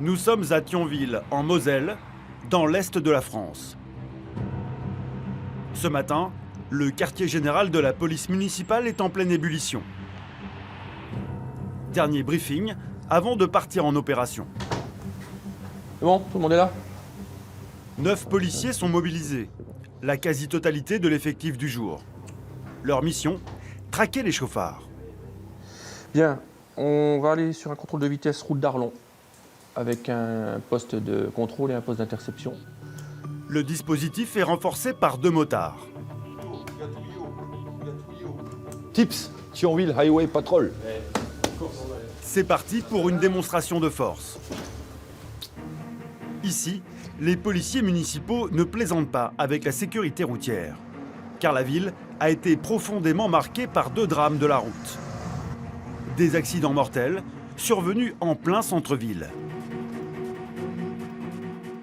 Nous sommes à Thionville, en Moselle, dans l'est de la France. Ce matin, le quartier général de la police municipale est en pleine ébullition. Dernier briefing avant de partir en opération. C'est bon, tout le monde est là? 9 policiers sont mobilisés, la quasi-totalité de l'effectif du jour. Leur mission, traquer les chauffards. Bien, on va aller sur un contrôle de vitesse route d'Arlon, avec un poste de contrôle et un poste d'interception. Le dispositif est renforcé par 2 motards. Tips, Thionville Highway Patrol. C'est parti pour une démonstration de force. Ici, les policiers municipaux ne plaisantent pas avec la sécurité routière, car la ville a été profondément marquée par 2 drames de la route. Des accidents mortels survenus en plein centre-ville.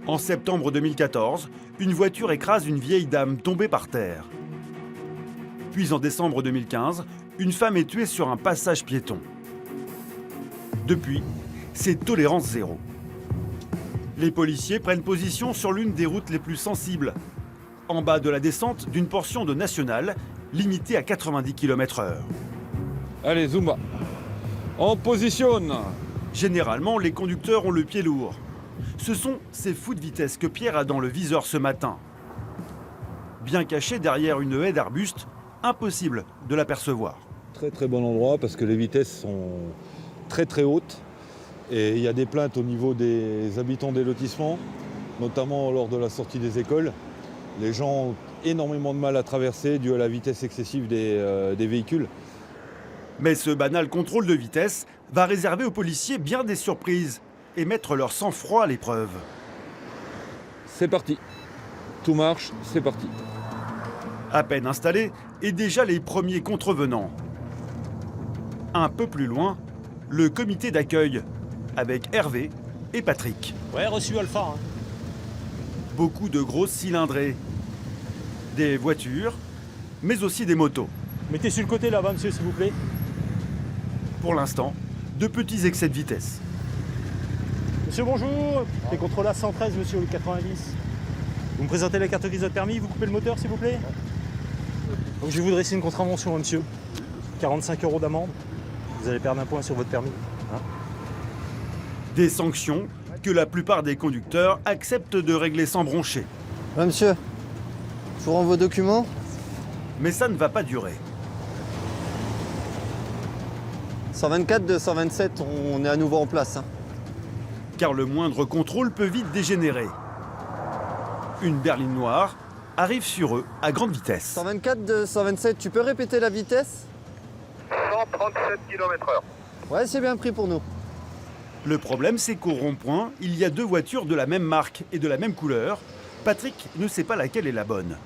En septembre 2014, une voiture écrase une vieille dame tombée par terre. Puis en décembre 2015, une femme est tuée sur un passage piéton. Depuis, c'est tolérance zéro. Les policiers prennent position sur l'une des routes les plus sensibles, en bas de la descente d'une portion de nationale limitée à 90 km/h. Allez, Zumba. On positionne. Généralement, les conducteurs ont le pied lourd. Ce sont ces fous de vitesse que Pierre a dans le viseur ce matin. Bien caché derrière une haie d'arbustes, impossible de l'apercevoir. Très bon endroit parce que les vitesses sont très hautes et il y a des plaintes au niveau des habitants des lotissements, notamment lors de la sortie des écoles. Les gens ont énormément de mal à traverser dû à la vitesse excessive des véhicules. Mais ce banal contrôle de vitesse va réserver aux policiers bien des surprises et mettre leur sang-froid à l'épreuve. C'est parti. Tout marche, c'est parti. À peine installés, et déjà les premiers contrevenants. Un peu plus loin, le comité d'accueil, avec Hervé et Patrick. Ouais, reçu Alpha. Hein. Beaucoup de grosses cylindrées. Des voitures, mais aussi des motos. Mettez sur le côté là-bas, monsieur, s'il vous plaît. Pour l'instant, de petits excès de vitesse. Monsieur, bonjour. Les contrôles à 113, monsieur, le 90. Vous me présentez la carte grise de permis, vous coupez le moteur, s'il vous plaît. Donc, je vais vous dresser une contravention, hein, monsieur. 45 € d'amende. Vous allez perdre un point sur votre permis. Hein. Des sanctions que la plupart des conducteurs acceptent de régler sans broncher. Ouais, monsieur, je vous rends vos documents. Mais ça ne va pas durer. 124, 227, on est à nouveau en place. Hein. Car le moindre contrôle peut vite dégénérer. Une berline noire arrive sur eux à grande vitesse. 124, 227, tu peux répéter la vitesse? 137 km/h. Ouais, c'est bien pris pour nous. Le problème, c'est qu'au rond-point, il y a 2 voitures de la même marque et de la même couleur. Patrick ne sait pas laquelle est la bonne.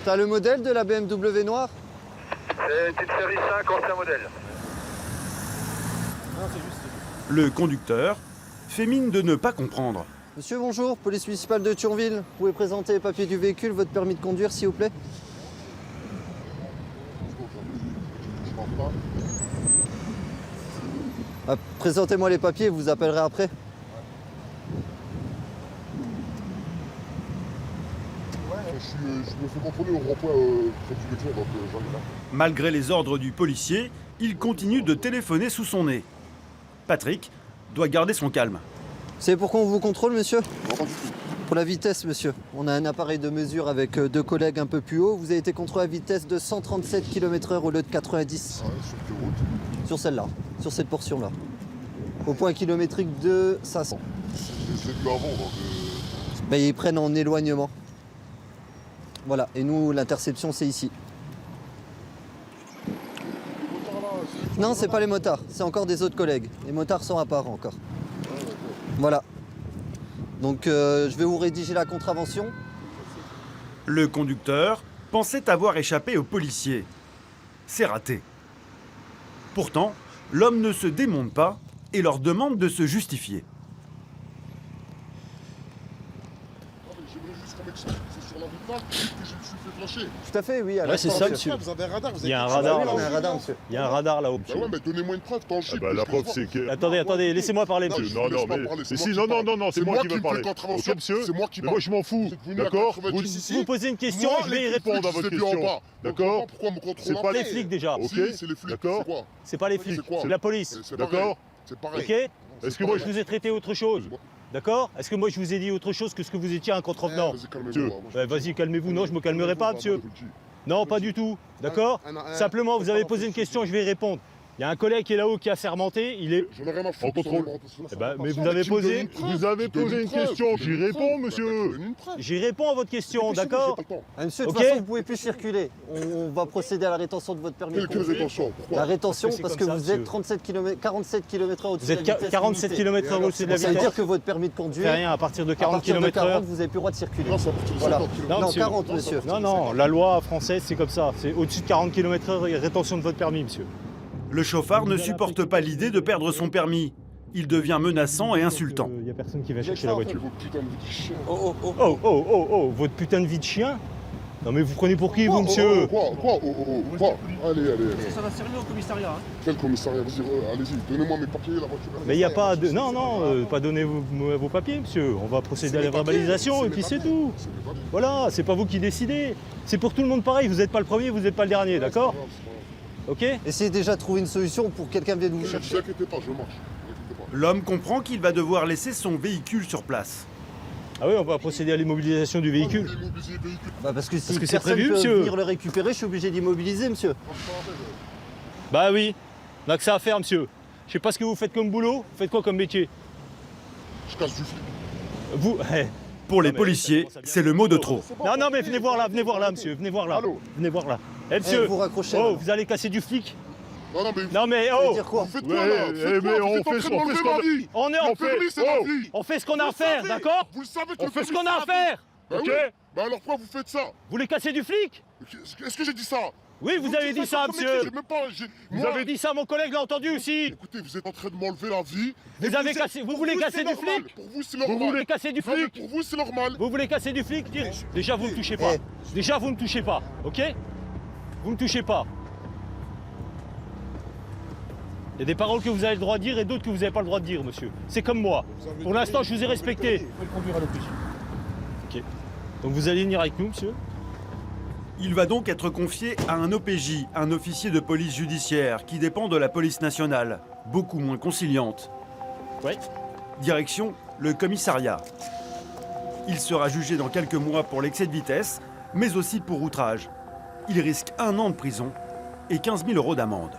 T'as le modèle de la BMW noire? C'est une série 5 ancien modèle. Le conducteur fait mine de ne pas comprendre. Monsieur, bonjour, police municipale de Thionville. Vous pouvez présenter les papiers du véhicule, votre permis de conduire, s'il vous plaît? Ah, présentez-moi les papiers, vous appellerez après. Je me fais contrôler au rond-point près du béton, donc j'en ai là. Malgré les ordres du policier, il continue de téléphoner sous son nez. Patrick doit garder son calme. C'est pourquoi on vous contrôle, monsieur? Non, pas du tout. Pour la vitesse, monsieur. On a un appareil de mesure avec 2 collègues un peu plus haut. Vous avez été contrôlé à vitesse de 137 km/h au lieu de 90. Ouais, sur quelle route? Sur celle-là, sur cette portion-là. Au point kilométrique de 500. C'est plus avant, donc... Mais ils prennent en éloignement. Voilà, et nous, l'interception, c'est ici. Non, c'est pas les motards, c'est encore des autres collègues. Les motards sont à part encore. Voilà. Donc, je vais vous rédiger la contravention. Le conducteur pensait avoir échappé aux policiers. C'est raté. Pourtant, l'homme ne se démonte pas et leur demande de se justifier. J'aimerais juste qu'on m'explique, c'est sur la route là que je me suis fait flasher. Tout à fait, oui. À Ouais, c'est ça, monsieur. Vous avez un radar, vous Il y a un avez radar, Oui, là. on a un radar, monsieur. Il y a un radar là-haut. Bah ouais, mais donnez-moi une preuve tangible. Bah, la que je preuve, vois. c'est que. Attendez, laissez-moi parler, Non, monsieur. je vous laisse pas parler, c'est moi qui parle. c'est moi qui me veux fais parler. contravention, Ok, monsieur. c'est moi qui Mais parle. moi, je m'en fous. Vous êtes venu à D'accord 90 ici. Vous posez une question, Moi, je vais y les flics, répondre. à votre je les ai vus en question. bas. D'accord. Donc, pourquoi me contrôler C'est pas Pas les après flics déjà. Ok. Si, c'est les flics. D'accord. C'est quoi C'est pas les flics, C'est quoi c'est la police. C'est D'accord. pareil. C'est pareil. Ok. Est-ce que moi, Je vous ai traité autre chose. D'accord? Est-ce que moi je vous ai dit autre chose que ce que vous étiez un contrevenant? Vas-y, calmez-vous. Moi, je- Vas-y, calmez-vous. Non, je me calmerai pas, monsieur. Je vous le dis. Non, pas du tout. D'accord? Simplement, vous avez posé une question, je vais y répondre. Il y a un collègue qui est là-haut qui a sermenté, il est... J'en ai rien à foutre. En contrôle. Eh ben, mais vous avez posé... Vous avez posé une question, j'y réponds, monsieur. J'y réponds à votre question, d'accord? Monsieur, de Ok. toute façon, vous ne pouvez plus circuler. On va procéder à la rétention de votre permis de Quelle conduire. rétention? Pourquoi? La rétention, Parce que c'est parce que comme ça, vous monsieur. êtes 47 km au-dessus Vous de êtes la vitesse 47 limitée. km/h au-dessus de la Ça veut vitesse. dire que votre permis de Fait conduire, rien, à partir de à 40 partir de km/h. 40, vous n'avez plus le droit de circuler. Non, c'est à partir de Voilà. 50 km. Non, Non, monsieur. 40, monsieur. Non, la loi française, c'est comme ça. C'est au-dessus de 40 km/h, il y a rétention de votre permis, monsieur. Le chauffard ne supporte pas l'idée de perdre son permis. Il devient menaçant et insultant. Il n'y a personne qui va chercher la voiture. Vos putains de petits chiens. Oh, votre putain de vie de chien? Non mais vous prenez pour qui, vous, monsieur? Quoi? Allez. Ça va sérieux au commissariat. Quel commissariat? Vas-y, allez-y, donnez-moi mes papiers, la voiture. Mais il n'y a pas de... Non, pas donner vos papiers, monsieur. On va procéder à la verbalisation et puis c'est tout. Voilà, c'est pas vous qui décidez. C'est pour tout le monde pareil. Vous n'êtes pas le premier, vous n'êtes pas le dernier, d'accord? Ok? Essayez déjà de trouver une solution pour que quelqu'un vienne vous Ne vous chercher. inquiétez pas, je marche. Ne vous inquiétez pas. L'homme comprend qu'il va devoir laisser son véhicule sur place. Ah oui, on va procéder à l'immobilisation du véhicule. Vous voulez immobiliser le véhicule? Bah parce que si Parce que c'est personne prévu, peut monsieur. venir le récupérer, je suis obligé d'immobiliser, monsieur. Bah oui, on a que ça à faire, monsieur. Je sais pas ce que vous faites comme boulot. Vous faites quoi comme métier? Je casse du flic. Vous... Pour les Non, mais policiers, ça commence à bien. c'est le mot de trop. Non, mais venez voir là, monsieur. Venez voir là. Allô? Venez voir là. Eh, Eh, monsieur. vous raccrochez. Oh, maintenant. vous allez casser du flic? Non, mais Non, mais Ça veut oh! dire quoi? vous faites Ouais, quoi là? eh, Faites quoi? mais Vous on êtes en fait train ce de qu'on m'enlever fait, ma ce qu'on- vie. On est en Le permis, c'est la oh. vie. On fait ce qu'on a à Vous faire, savez. d'accord? Vous le savez que On le fait ce permis, qu'on a à c'est la vie. faire! Bah Ok? oui. Bah alors pourquoi vous faites ça? Vous voulez casser du flic? Est-ce que j'ai dit ça? Oui, vous avez dit ça, monsieur! J'ai même pas... Vous Moi, avez dit ça, mon collègue l'a entendu aussi! écoutez, vous êtes en train de m'enlever la vie. Vous avez cassé... Vous voulez casser du flic? Pour vous, c'est Vous normal. voulez casser du Non, mais flic? pour vous, c'est normal. Vous voulez casser du flic? Déjà, vous ne me touchez pas. Déjà, vous ne me touchez pas, ok? Vous ne me touchez pas. Il y a des paroles que vous avez le droit de dire et d'autres que vous n'avez pas le droit de dire, monsieur. C'est comme moi. Pour l'instant, je vous ai respecté. Vous pouvez le conduire à l'office. Ok. Donc vous allez venir avec nous, monsieur? Il va donc être confié à un OPJ, un officier de police judiciaire, qui dépend de la police nationale, beaucoup moins conciliante. Ouais. Direction, le commissariat. Il sera jugé dans quelques mois pour l'excès de vitesse, mais aussi pour outrage. Il risque 1 an de prison et 15 000 € d'amende.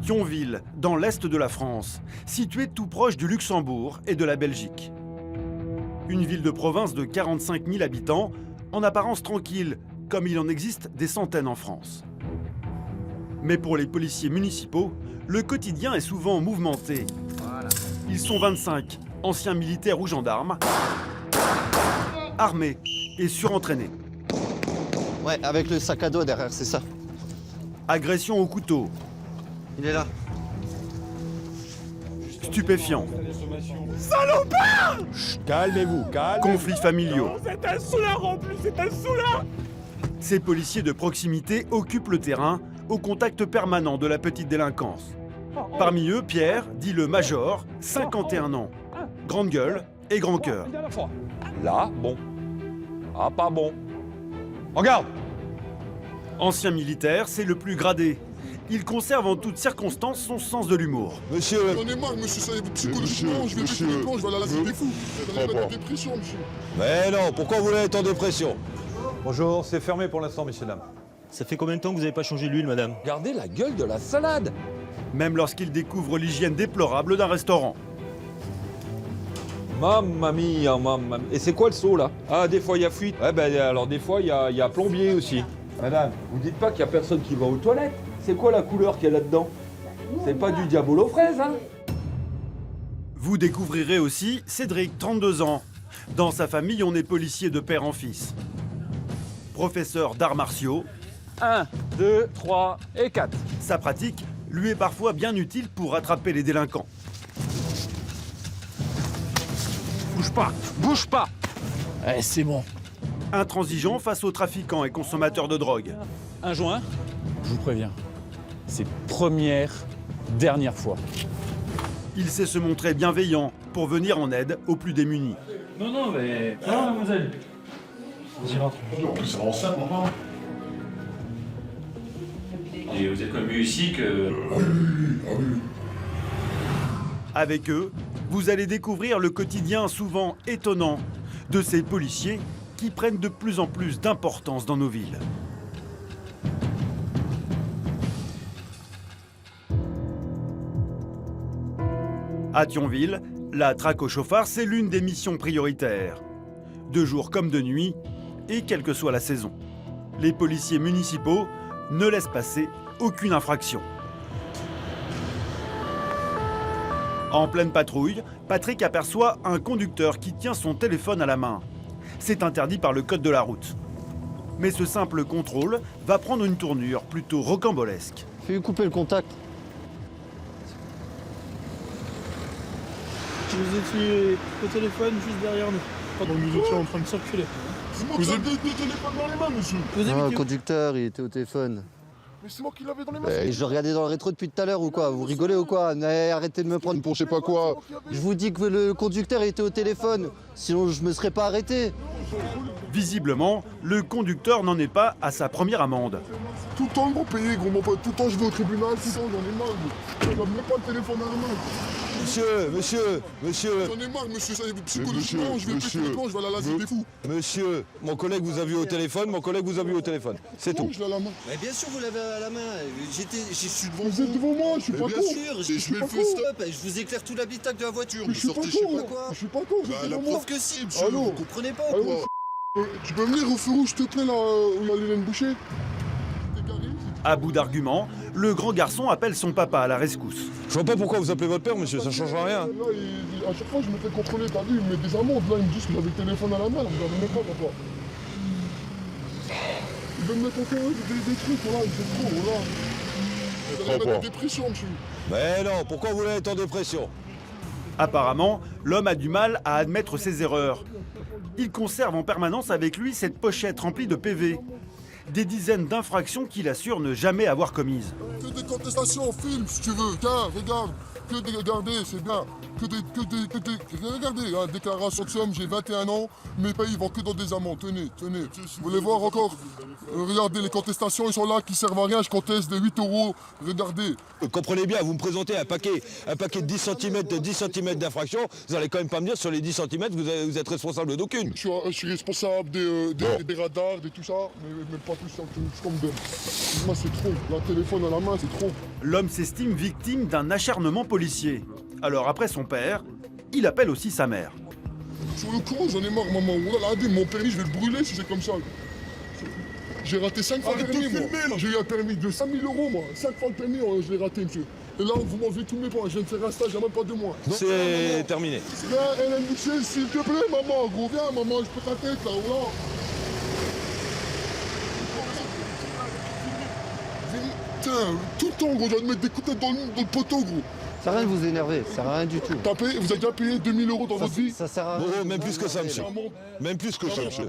Thionville, dans l'est de la France, située tout proche du Luxembourg et de la Belgique. Une ville de province de 45 000 habitants, en apparence tranquille, comme il en existe des centaines en France. Mais pour les policiers municipaux, le quotidien est souvent mouvementé. Ils sont 25, anciens militaires ou gendarmes, armés et surentraînés. Ouais, avec le sac à dos derrière, c'est ça. Agression au couteau, Il est là. stupéfiants, Calmez-vous, calme. conflits familiaux. C'est un soulard en plus, c'est un soulard! Ces policiers de proximité occupent le terrain au contact permanent de la petite délinquance. Parmi eux, Pierre, dit le Major, 51 ans. Grande gueule et grand cœur. Là, bon. Ah, pas bon. En garde! Ancien militaire, c'est le plus gradé. Il conserve en toutes circonstances son sens de l'humour. Monsieur, J'en ai marre, monsieur, ça y est, psychologiquement, je vais péter les plombs, je vais aller à la vie des fous. Vous allez la dépression, monsieur. mais non, pourquoi vous voulez être en dépression? Bonjour, c'est fermé pour l'instant, messieurs, dames. Ça fait combien de temps que vous n'avez pas changé l'huile, madame? Regardez la gueule de la salade! Même lorsqu'il découvre l'hygiène déplorable d'un restaurant. Mamma mia, mamma mia. Et c'est quoi le seau là? Ah, des fois il y a fuite. Ouais, ben alors des fois il y a plombier aussi. Madame, vous dites pas qu'il y a personne qui va aux toilettes? C'est quoi la couleur qu'il y a là-dedans? C'est pas du diable aux fraises, hein? Vous découvrirez aussi Cédric, 32 ans. Dans sa famille, on est policier de père en fils. Professeur d'arts martiaux, 1, 2, 3 et 4. sa pratique lui est parfois bien utile pour rattraper les délinquants. Bouge pas. Eh, c'est bon. Intransigeant face aux trafiquants et consommateurs de drogue. Un joint, je vous préviens. C'est dernière fois. Il sait se montrer bienveillant pour venir en aide aux plus démunis. Non, mais... Non, mademoiselle. Vas-y, rentre. En plus, c'est vraiment simple, maman. Et vous êtes comme mieux ici que... Avec eux, vous allez découvrir le quotidien souvent étonnant de ces policiers qui prennent de plus en plus d'importance dans nos villes. À Thionville, la traque au chauffard, c'est l'une des missions prioritaires. De jour comme de nuit, et quelle que soit la saison. Les policiers municipaux ne laissent passer aucune infraction. En pleine patrouille, Patrick aperçoit un conducteur qui tient son téléphone à la main. C'est interdit par le code de la route. Mais ce simple contrôle va prendre une tournure plutôt rocambolesque. Fais-lui couper le contact. Vous étiez au téléphone juste derrière nous. Pendant que nous étions en train de circuler. C'est moi qui avais le téléphone dans les mains, monsieur. Le conducteur, il était au téléphone. Mais c'est moi qui l'avais dans les mains. Je regardais dans le rétro depuis tout à l'heure ou quoi? Vous rigolez ou quoi? Arrêtez de me prendre Pour je sais pas quoi. Je vous dis que le conducteur était au téléphone, sinon je me serais pas arrêté. Visiblement, le conducteur n'en est pas à sa première amende. Tout le temps, gros, payé, gros, mon pote. Tout le temps, je vais au tribunal. Tout le temps, j'en ai marre, gros. Je même pas le téléphone à la main. Monsieur, J'en ai marre, monsieur. Ça y est, psychologiquement, je vais péter le plan, je vais à la laser des fous. monsieur, mon collègue vous a vu au téléphone, c'est tout. Je l'ai à la main. Mais bien sûr, vous l'avez à la main. Je suis devant Vous êtes devant moi, je suis pas bien con. sûr, je suis pas con. stop. Je vous éclaire tout l'habitacle de la voiture. Je suis pas con. Je suis pas con, vous êtes devant moi. Preuve que si, monsieur. Allô. Vous comprenez pas ou Allô, quoi? tu peux venir au feu rouge, s'il te plaît, là, où il y a l'Hélène Boucher? À bout d'arguments, le grand garçon appelle son papa à la rescousse. Je vois pas pourquoi vous appelez votre père, monsieur, ça change rien. Là, à chaque fois, je me fais contrôler, t'as vu, il me met des amendes. Là, il me dit qu'il avait le téléphone à la main, là, vous avez même pas, papa. Il veut me mettre encore des trucs, voilà, il fait trop, voilà. Vous allez mettre en dépression, monsieur. Mais non, pourquoi vous voulez être en dépression? Apparemment, l'homme a du mal à admettre ses erreurs. Il conserve en permanence avec lui cette pochette remplie de PV. Des dizaines d'infractions qu'il assure ne jamais avoir commises. Que des contestations, film, si tu veux. Tiens, regarde. Que des, regardez, c'est bien. Regardez, hein, déclaration de somme, j'ai 21 ans, mes pays vont que dans des amendes. Tenez. Vous voulez voir encore? Regardez, les contestations, ils sont là, qui servent à rien, je conteste des 8 €. Regardez. Comprenez bien, vous me présentez un paquet de 10 cm d'infraction, vous allez quand même pas me dire sur les 10 cm vous êtes responsable d'aucune. Je suis responsable des radars, de tout ça, mais pas plus comme de. Moi, c'est trop. Le téléphone à la main, c'est trop. L'homme s'estime victime d'un acharnement policier. Alors après son père, il appelle aussi sa mère. Sur le courant, j'en ai marre, maman. Regardez, mon permis, je vais le brûler si c'est comme ça. J'ai raté 5 fois le permis, moi. J'ai eu un permis de 5 000 €, moi. 5 fois le permis, je l'ai raté, monsieur. Et là, vous m'enlevez tous mes points. Je viens de faire un stage il n'y a même pas 2 mois. C'est terminé. Viens, Hélène Boucher, s'il te plaît, maman. Gros, viens, maman, je peux ta tête, là, voilà. Tiens, tout le temps, gros, je vais te mettre des coups de tête dans le poteau, gros. Ça sert à rien de vous énerver, ça sert à rien du tout. Vous avez déjà payé 2 000 € dans votre vie? Ça sert à rien. Bon, même plus que ça, monsieur. Même plus que ça, monsieur.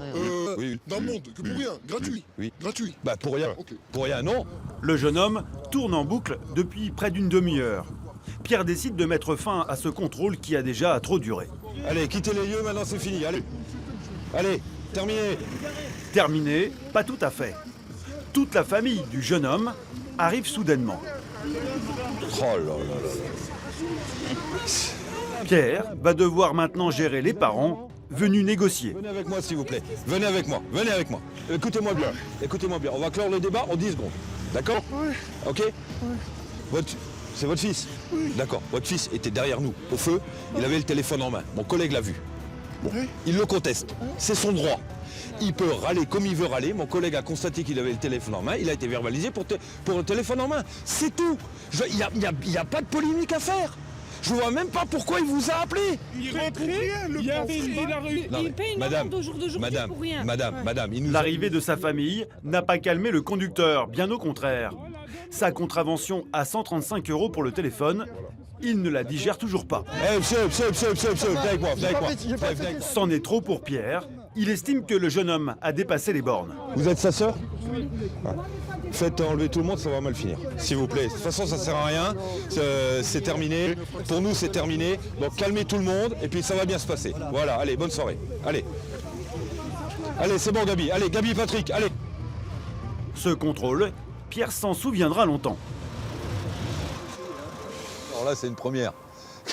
Oui. D'amende, que pour rien, gratuit. Oui. Gratuit. Bah pour rien. Ok. Pour rien, non. Le jeune homme tourne en boucle depuis près d'une demi-heure. Pierre décide de mettre fin à ce contrôle qui a déjà trop duré. Allez, quittez les lieux, maintenant c'est fini, allez. Allez, terminé. Terminé, pas tout à fait. Toute la famille du jeune homme arrive soudainement. Oh là là là. Pierre va devoir maintenant gérer les parents venus négocier. Venez avec moi, s'il vous plaît. Venez avec moi. Écoutez-moi bien. On va clore le débat en 10 secondes. D'accord? Oui. Ok? Oui. C'est votre fils? Oui. D'accord. Votre fils était derrière nous, au feu. Il avait le téléphone en main. Mon collègue l'a vu. Bon. Oui. Il le conteste. C'est son droit. Il peut râler comme il veut râler. Mon collègue a constaté qu'il avait le téléphone en main. Il a été verbalisé pour le téléphone en main. C'est tout. Il n'y a pas de polémique à faire. Je vois même pas pourquoi il vous a appelé. Il est rentré, il paye une amende au jour d'aujourd'hui pour rien. Madame, il nous L'arrivée de sa famille n'a pas calmé le conducteur, bien au contraire. Sa contravention à 135 € pour le téléphone il ne la digère toujours pas. Eh, monsieur, venez avec moi, C'en est trop pour Pierre. Il estime que le jeune homme a dépassé les bornes. Vous êtes sa sœur? Faites enlever tout le monde, ça va mal finir. S'il vous plaît. De toute façon, ça sert à rien. C'est terminé. Pour nous, c'est terminé. Donc calmez tout le monde et puis ça va bien se passer. Voilà, allez, bonne soirée. Allez. Allez, c'est bon, Gabi. Allez, Gabi, Patrick, allez. Ce contrôle, Pierre s'en souviendra longtemps. Alors là, c'est une première.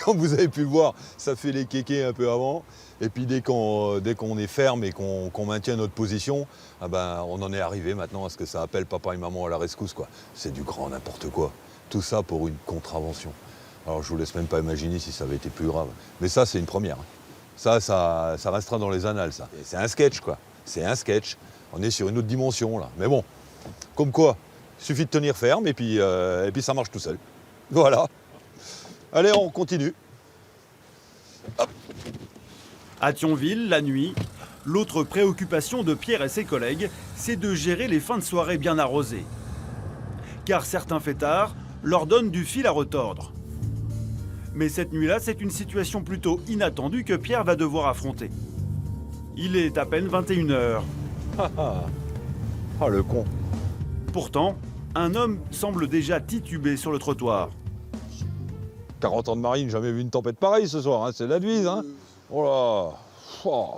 Comme vous avez pu le voir, ça fait les kékés un peu avant. Et puis dès qu'on est ferme et qu'on maintient notre position, ah ben, on en est arrivé maintenant à ce que ça appelle papa et maman à la rescousse, quoi. C'est du grand n'importe quoi. Tout ça pour une contravention. Alors je vous laisse même pas imaginer si ça avait été plus grave. Mais ça, c'est une première. Ça restera dans les annales, ça. Et c'est un sketch, quoi. C'est un sketch. On est sur une autre dimension, là. Mais bon, comme quoi, il suffit de tenir ferme et puis ça marche tout seul. Voilà. Allez, on continue. Hop. À Thionville, la nuit, l'autre préoccupation de Pierre et ses collègues, c'est de gérer les fins de soirée bien arrosées. Car certains fêtards leur donnent du fil à retordre. Mais cette nuit-là, c'est une situation plutôt inattendue que Pierre va devoir affronter. Il est à peine 21h. Ah, le con. Pourtant, un homme semble déjà tituber sur le trottoir. 40 ans de marine, jamais vu une tempête pareille ce soir, hein. C'est de la devise, hein. Oh là. Oh.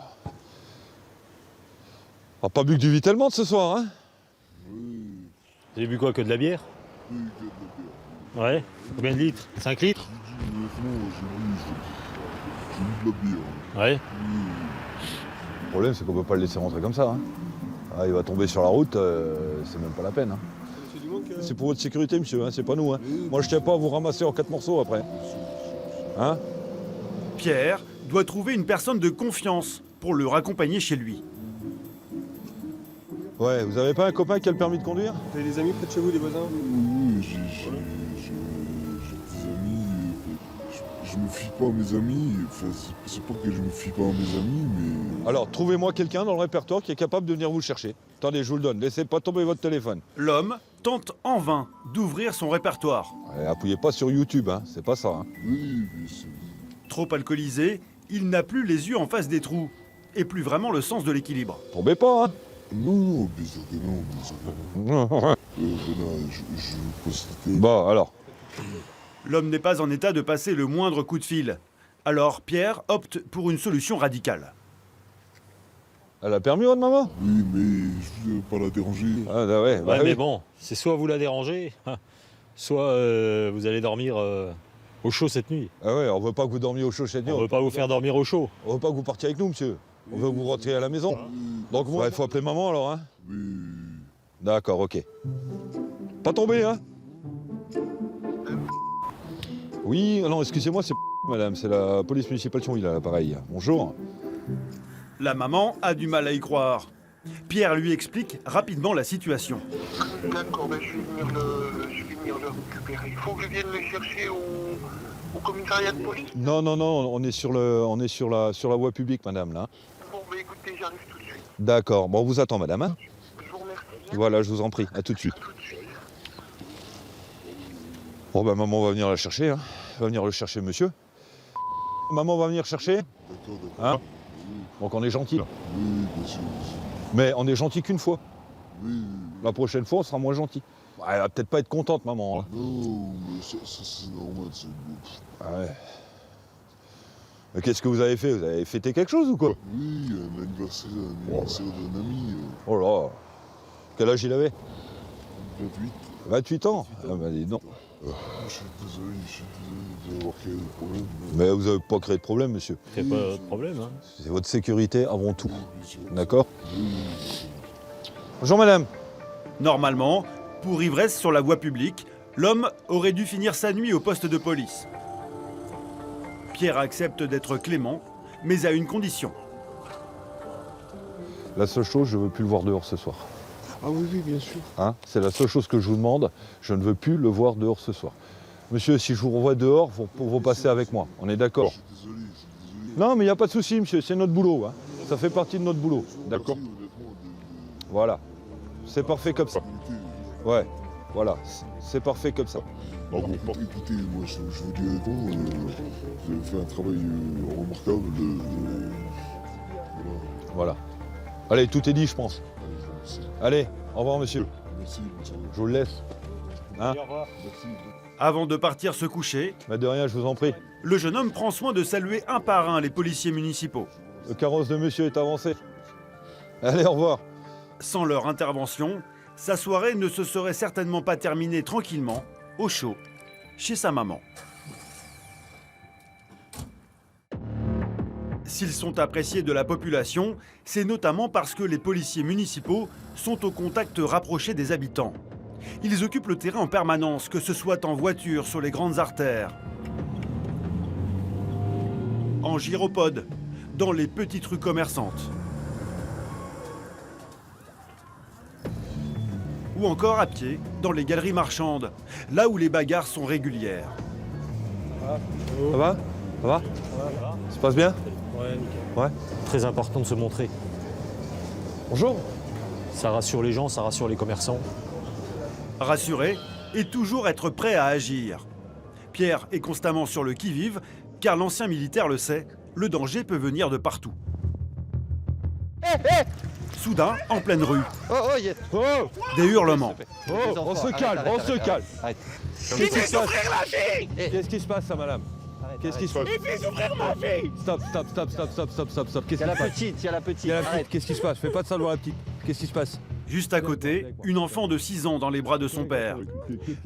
On n'a pas bu que du Vitelmante ce soir, hein. Vous avez bu quoi, que de la bière? Ouais. Combien de litres? 5 litres? Ouais. Le problème, c'est qu'on ne peut pas le laisser rentrer comme ça, hein. Ah, il va tomber sur la route, c'est même pas la peine, hein. C'est pour votre sécurité, monsieur, hein, c'est pas nous, hein. Moi, je tiens pas à vous ramasser en 4 morceaux après. Hein? Pierre doit trouver une personne de confiance pour le raccompagner chez lui. Ouais, vous avez pas un copain qui a le permis de conduire? Vous avez des amis près de chez vous, des voisins? Oui, j'ai des amis. Je me fie pas à mes amis. Enfin, c'est pas que je me fie pas à mes amis, mais... Alors, trouvez-moi quelqu'un dans le répertoire qui est capable de venir vous le chercher. Attendez, je vous le donne. Laissez pas tomber votre téléphone. L'homme tente en vain d'ouvrir son répertoire. Ouais, appuyez pas sur YouTube, hein. C'est pas ça, hein. Oui, mais c'est... Trop alcoolisé, il n'a plus les yeux en face des trous et plus vraiment le sens de l'équilibre. Tombez pas, hein. Non, bien sûr que non, bien sûr que non. Je constatais... Bon, alors. L'homme n'est pas en état de passer le moindre coup de fil. Alors Pierre opte pour une solution radicale. Elle a permis, votre maman? Oui, mais je ne veux pas la déranger. Ah, bah ouais, Ouais, mais oui. bon, c'est soit vous la dérangez, soit vous allez dormir au chaud cette nuit. Ah ouais, on veut pas que vous dormiez au chaud cette nuit. On veut pas vous faire dormir au chaud. On veut pas que vous partiez avec nous, monsieur. On veut que vous rentriez à la maison. Donc, il faut appeler maman, alors, hein? Oui. D'accord, ok. Pas tomber, hein? Oui, non, excusez-moi, c'est madame, c'est la police municipale de Thionville, à l'appareil. Bonjour. La maman a du mal à y croire. Pierre lui explique rapidement la situation. D'accord, ben je vais venir le récupérer. Il faut que je vienne le chercher au commissariat de police. Non, on est sur la voie publique, madame, là. Bon, ben écoutez, j'arrive tout de suite. D'accord, bon, on vous attend, madame, hein? Je vous remercie. Voilà, je vous en prie, à tout de suite. Tout de suite. Bon, ben, maman va venir la chercher, hein. Va venir le chercher, monsieur. Maman va venir chercher. D'accord, d'accord. Hein? Donc on est gentil. Oui, bien sûr. Mais on est gentil qu'une fois. Oui. La prochaine fois, on sera moins gentil. Elle va peut-être pas être contente, maman. Hein. Non, mais ça c'est normal. C'est... Ah ouais. Mais qu'est-ce que vous avez fait? Vous avez fêté quelque chose ou quoi? Oui, un anniversaire d'un ami. Oh là. Quel âge il avait? 28. 28 ans? Ah bah dis donc. Je suis désolé d'avoir créé des problèmes. Mais vous n'avez pas créé de problème, monsieur. C'est pas de problème, hein. C'est votre sécurité avant tout. Bien sûr. D'accord? Bonjour, madame. Normalement, pour ivresse sur la voie publique, l'homme aurait dû finir sa nuit au poste de police. Pierre accepte d'être clément, mais à une condition. La seule chose, je ne veux plus le voir dehors ce soir. Ah oui, oui, bien sûr. Hein, c'est la seule chose que je vous demande. Je ne veux plus le voir dehors ce soir. Monsieur, si je vous revois dehors, vous passez avec moi. On est d'accord? Je suis désolé. Non, mais il n'y a pas de souci, monsieur. C'est notre boulot. Hein. Ça fait partie de notre boulot. D'accord? Voilà. C'est parfait comme ça. Ouais. Voilà. C'est parfait comme ça. Ah bon, écoutez, moi je vous dis honnêtement, vous avez fait un travail remarquable. Voilà. Allez, tout est dit, je pense. Allez, au revoir, monsieur. Merci. Je vous le laisse. Hein? Merci. Avant de partir se coucher, Mais de rien, je vous en prie. le jeune homme prend soin de saluer un par un les policiers municipaux. Le carrosse de monsieur est avancé. Allez, au revoir. Sans leur intervention, sa soirée ne se serait certainement pas terminée tranquillement, au chaud, chez sa maman. S'ils sont appréciés de la population, c'est notamment parce que les policiers municipaux sont au contact rapproché des habitants. Ils occupent le terrain en permanence, que ce soit en voiture sur les grandes artères, en gyropode, dans les petites rues commerçantes, ou encore à pied, dans les galeries marchandes, là où les bagarres sont régulières. Ça va? Ça va? Ça se passe bien? Ouais, nickel. Ouais. Très important de se montrer. Bonjour. Ça rassure les gens, ça rassure les commerçants. Rassurer et toujours être prêt à agir. Pierre est constamment sur le qui-vive, car l'ancien militaire le sait, le danger peut venir de partout. Soudain, en pleine rue, des hurlements. On se calme, on se calme. Qu'est-ce qui se passe? Qu'est-ce qui se passe, ça, madame? Qu'est-ce qui se passe? Il fait ouvrir ma fille. Stop. Qu'est-ce qui se passe? Il y a la petite. Qu'est-ce qui se passe? Fais pas de ça devant la petite. Qu'est-ce qui se passe? Juste à côté, une enfant de 6 ans dans les bras de son père.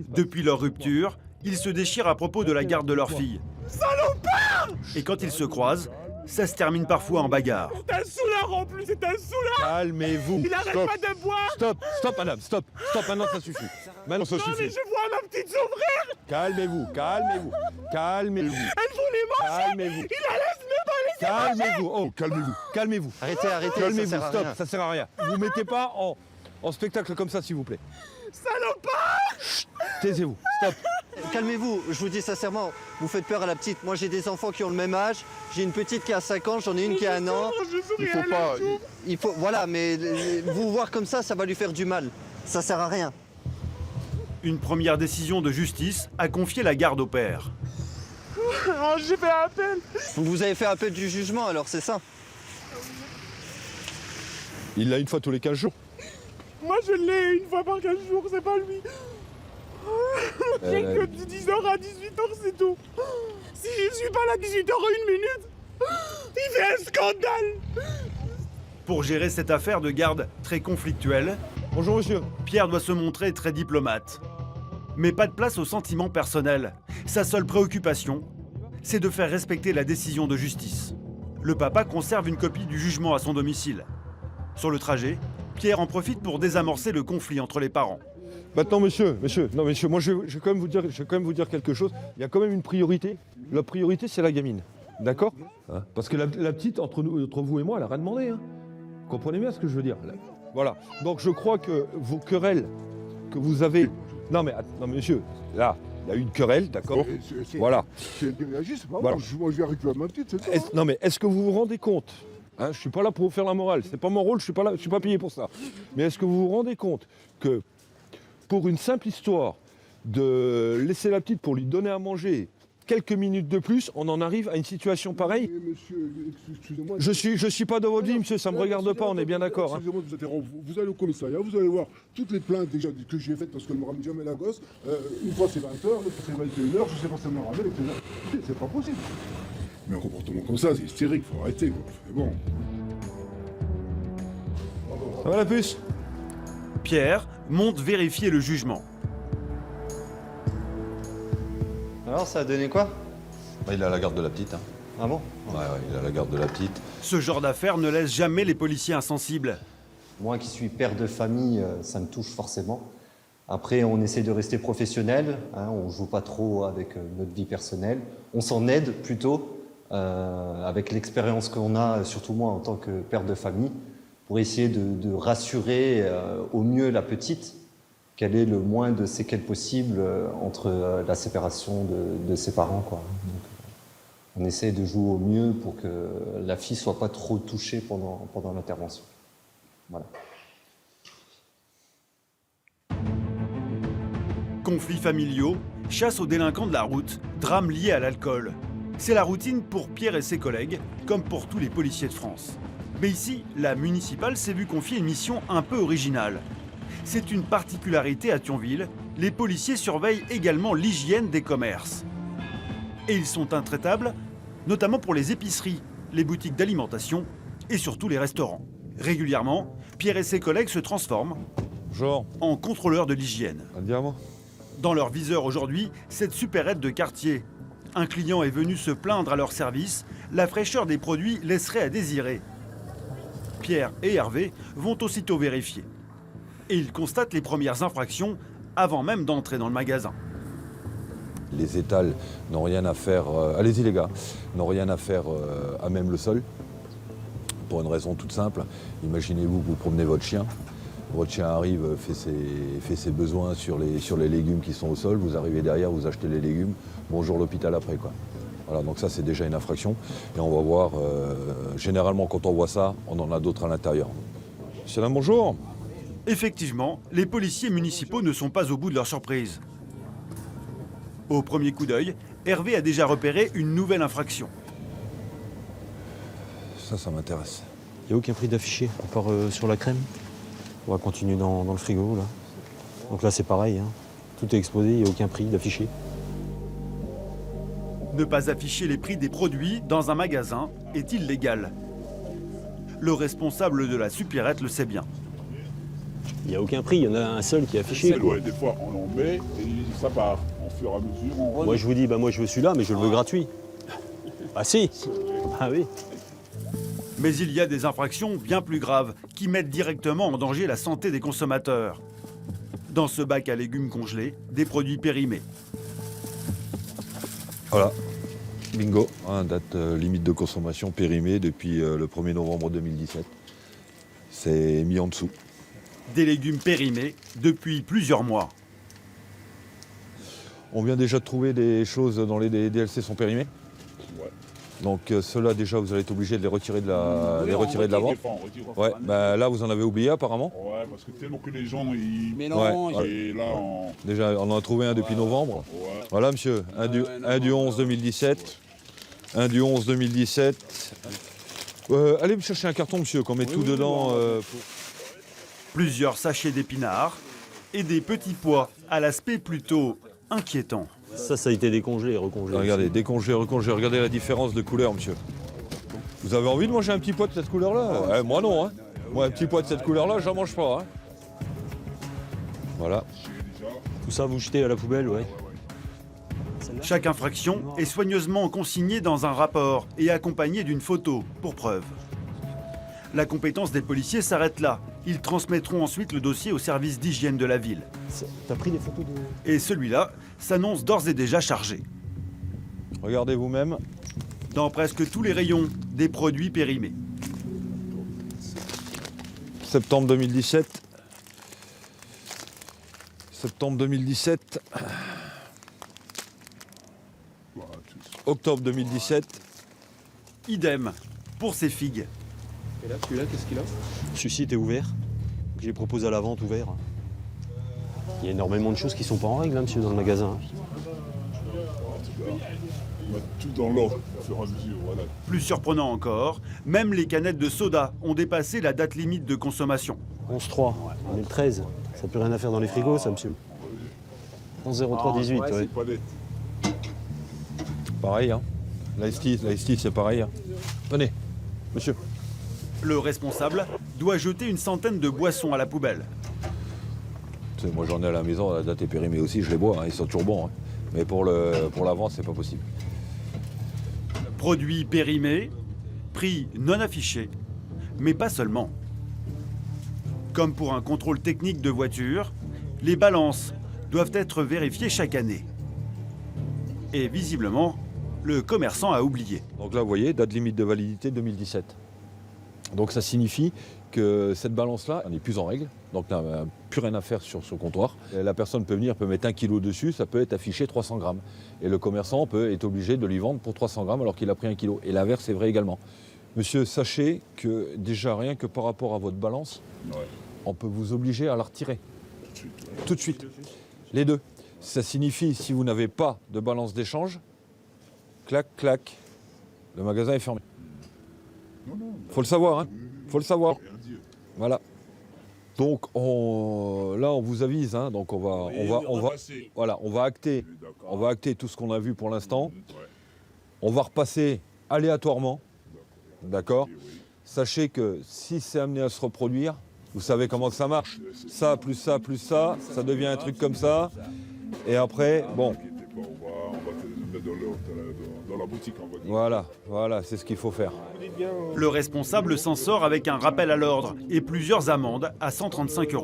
Depuis leur rupture, ils se déchirent à propos de la garde de leur fille. Salopard! Et quand ils se croisent, ça se termine parfois en bagarre. C'est un soulard en plus, c'est un soulard! Calmez-vous. Il arrête pas de boire! Stop, madame, stop, maintenant ça suffit. Maintenant ça Non mais suffit. je vois ma petite s'ouvrir! Calmez-vous. Elle voulait manger! Calmez-vous. Il la laisse même pas laisser manger! Calmez-vous. Oh, calmez-vous. Arrêtez, Calmez-vous, ça sert à stop, rien. ça sert à rien. Vous mettez pas en spectacle comme ça, s'il vous plaît. Salopard! Taisez-vous, stop. Calmez-vous, je vous dis sincèrement, vous faites peur à la petite. Moi j'ai des enfants qui ont le même âge, j'ai une petite qui a 5 ans, j'en ai une qui a 1 an. Il faut pas... Voilà, mais vous voir comme ça va lui faire du mal. Ça sert à rien. Une première décision de justice a confié la garde au père. Oh, j'ai fait appel! Vous avez fait appel du jugement alors, c'est ça? Il l'a une fois tous les 15 jours. Moi je l'ai une fois par 15 jours, c'est pas lui! J'ai que de 10h à 18h, c'est tout! Si je suis pas là 18h01, il fait un scandale! Pour gérer cette affaire de garde très conflictuelle, Bonjour, monsieur. Pierre doit se montrer très diplomate. Mais pas de place aux sentiments personnels. Sa seule préoccupation, c'est de faire respecter la décision de justice. Le papa conserve une copie du jugement à son domicile. Sur le trajet, Pierre en profite pour désamorcer le conflit entre les parents. Maintenant, monsieur, moi je vais quand même vous dire quelque chose. Il y a quand même une priorité. La priorité, c'est la gamine. D'accord? Hein? Parce que la petite, entre vous et moi, elle n'a rien demandé. Hein. Vous comprenez bien ce que je veux dire? Voilà. Donc je crois que vos querelles que vous avez... Non, monsieur, là, il y a eu une querelle, d'accord? Voilà. C'est c'est pas Voilà. moi je vais récupérer ma petite, c'est tout. Non, mais est-ce que vous vous rendez compte? Hein, je suis pas là pour vous faire la morale, c'est pas mon rôle, je suis pas payé pour ça. Mais est-ce que vous vous rendez compte que pour une simple histoire de laisser la petite pour lui donner à manger quelques minutes de plus, on en arrive à une situation pareille? Mais monsieur, excusez-moi. Je suis pas dans votre vie, monsieur, ça me regarde pas, on est bien d'accord. Hein. Excusez-moi de vous interrompre. Vous allez au commissariat, vous allez voir toutes les plaintes déjà que j'ai faites parce qu'elle me ramène jamais la gosse. Une fois c'est 20h, l'autre fois c'est 21h, je sais pas si elle me ramène, etc. C'est pas possible. Mais un comportement comme ça, c'est hystérique, faut arrêter. Quoi. Mais bon. Ça va la puce? Pierre monte vérifier le jugement. Alors ça a donné quoi? Il a la garde de la petite. Hein. Ah bon? Ouais, il a la garde de la petite. Ce genre d'affaire ne laisse jamais les policiers insensibles. Moi qui suis père de famille, ça me touche forcément. Après, on essaie de rester professionnel, hein, on ne joue pas trop avec notre vie personnelle. On s'en aide plutôt, avec l'expérience qu'on a, surtout moi en tant que père de famille, pour essayer de rassurer au mieux la petite, qu'elle ait le moins de séquelles possible entre la séparation de ses parents, quoi. Donc, on essaie de jouer au mieux pour que la fille ne soit pas trop touchée pendant l'intervention. Voilà. Conflits familiaux, chasse aux délinquants de la route, drames liés à l'alcool. C'est la routine pour Pierre et ses collègues, comme pour tous les policiers de France. Mais ici, la municipale s'est vue confier une mission un peu originale. C'est une particularité à Thionville, les policiers surveillent également l'hygiène des commerces. Et ils sont intraitables, notamment pour les épiceries, les boutiques d'alimentation et surtout les restaurants. Régulièrement, Pierre et ses collègues se transforment en contrôleurs de l'hygiène. Dans leur viseur aujourd'hui, cette supérette de quartier. Un client est venu se plaindre à leur service, la fraîcheur des produits laisserait à désirer. Pierre et Hervé vont aussitôt vérifier. Et ils constatent les premières infractions avant même d'entrer dans le magasin. Les étals n'ont rien à faire, allez-y les gars, n'ont rien à faire à même le sol. Pour une raison toute simple, imaginez-vous que vous promenez votre chien arrive, fait ses besoins sur les légumes qui sont au sol, vous arrivez derrière, vous achetez les légumes, bonjour l'hôpital après quoi. Voilà, donc ça c'est déjà une infraction et on va voir, généralement quand on voit ça, on en a d'autres à l'intérieur. Monsieur là, bonjour. Effectivement, les policiers municipaux ne sont pas au bout de leur surprise. Au premier coup d'œil, Hervé a déjà repéré une nouvelle infraction. Ça m'intéresse. Il n'y a aucun prix d'affiché, à part sur la crème. On va continuer dans le frigo, là. Donc là, c'est pareil, hein. Tout est exposé, il n'y a aucun prix d'affiché. Ne pas afficher les prix des produits dans un magasin est illégal. Le responsable de la supérette le sait bien. Il n'y a aucun prix, il y en a un seul qui est affiché. Ouais, des fois, on en met et ça part. Au fur et à mesure, on remet. Moi, je vous dis, moi, je veux celui-là, mais je le veux gratuit. Ah si. Ah oui. Mais il y a des infractions bien plus graves qui mettent directement en danger la santé des consommateurs. Dans ce bac à légumes congelés, des produits périmés. Voilà, bingo, date limite de consommation périmée depuis le 1er novembre 2017. C'est mis en dessous. Des légumes périmés depuis plusieurs mois. On vient déjà de trouver des choses dans les DLC sont périmées. Donc ceux-là déjà vous allez être obligé de les retirer de la vente. Ouais, bah, là vous en avez oublié apparemment. Ouais, parce que tellement que les gens ils mélangent. Ouais. Et là déjà on en a trouvé un depuis novembre. Ouais. Voilà monsieur, un du 11 2017. Un du 11 2017. Allez me chercher un carton monsieur, qu'on met tout dedans. Plusieurs sachets d'épinards et des petits pois à l'aspect plutôt inquiétant. Ça a été décongelé et recongelé. Regardez, décongelé, recongelé. Regardez la différence de couleur, monsieur. Vous avez envie de manger un petit pois de cette couleur-là? Ouais, moi non. Hein. Moi, un petit pois de cette couleur-là, j'en mange pas. Hein. Voilà. Tout ça, vous jetez à la poubelle, ouais. Chaque infraction est soigneusement consignée dans un rapport et accompagnée d'une photo pour preuve. La compétence des policiers s'arrête là. Ils transmettront ensuite le dossier au service d'hygiène de la ville. T'as pris des photos de... Et celui-là s'annonce d'ores et déjà chargé. Regardez vous-même. Dans presque tous les rayons, des produits périmés. Septembre 2017. Septembre 2017. Octobre 2017. Idem pour ces figues. Et là, celui-là, qu'est-ce qu'il a? Celui-ci était ouvert. J'ai proposé à la vente ouvert. Il y a énormément de choses qui sont pas en règle, hein, monsieur, dans le magasin. On met tout dans l'ordre, au fur et à mesure, voilà. Plus surprenant encore, même les canettes de soda ont dépassé la date limite de consommation. 11-3, on est le 13. Ça n'a plus rien à faire dans les frigos, ça, monsieur. 11-03-18, ouais. C'est pas net. Pareil, hein. L'Ice-Tea, c'est pareil. Hein. Venez, monsieur. Le responsable doit jeter une centaine de boissons à la poubelle. Moi j'en ai à la maison, la date est périmée aussi, je les bois, hein, ils sont toujours bons. Hein. Mais pour la vente, c'est pas possible. Produits périmés, prix non affichés, mais pas seulement. Comme pour un contrôle technique de voiture, les balances doivent être vérifiées chaque année. Et visiblement, le commerçant a oublié. Donc là, vous voyez, date limite de validité 2017. Donc ça signifie que cette balance-là, elle n'est plus en règle, donc n'a plus rien à faire sur ce comptoir. Et la personne peut mettre 1 kilo dessus, ça peut être affiché 300 grammes. Et le commerçant est obligé de lui vendre pour 300 grammes alors qu'il a pris 1 kilo. Et l'inverse est vrai également. Monsieur, sachez que déjà rien que par rapport à votre balance, on peut vous obliger à la retirer. Tout de suite. Les deux. Ça signifie, si vous n'avez pas de balance d'échange, clac, clac, le magasin est fermé. Faut le savoir, hein. Faut le savoir. Voilà. Donc là, on vous avise, hein. Donc on va acter tout ce qu'on a vu pour l'instant. On va repasser aléatoirement, d'accord. Sachez que si c'est amené à se reproduire, vous savez comment ça marche. Ça plus ça plus ça, ça devient un truc comme ça. Et après, bon. On va te mettre dans la boutique, on va dire. Voilà, c'est ce qu'il faut faire. Le responsable s'en sort avec un rappel à l'ordre et plusieurs amendes à 135 €.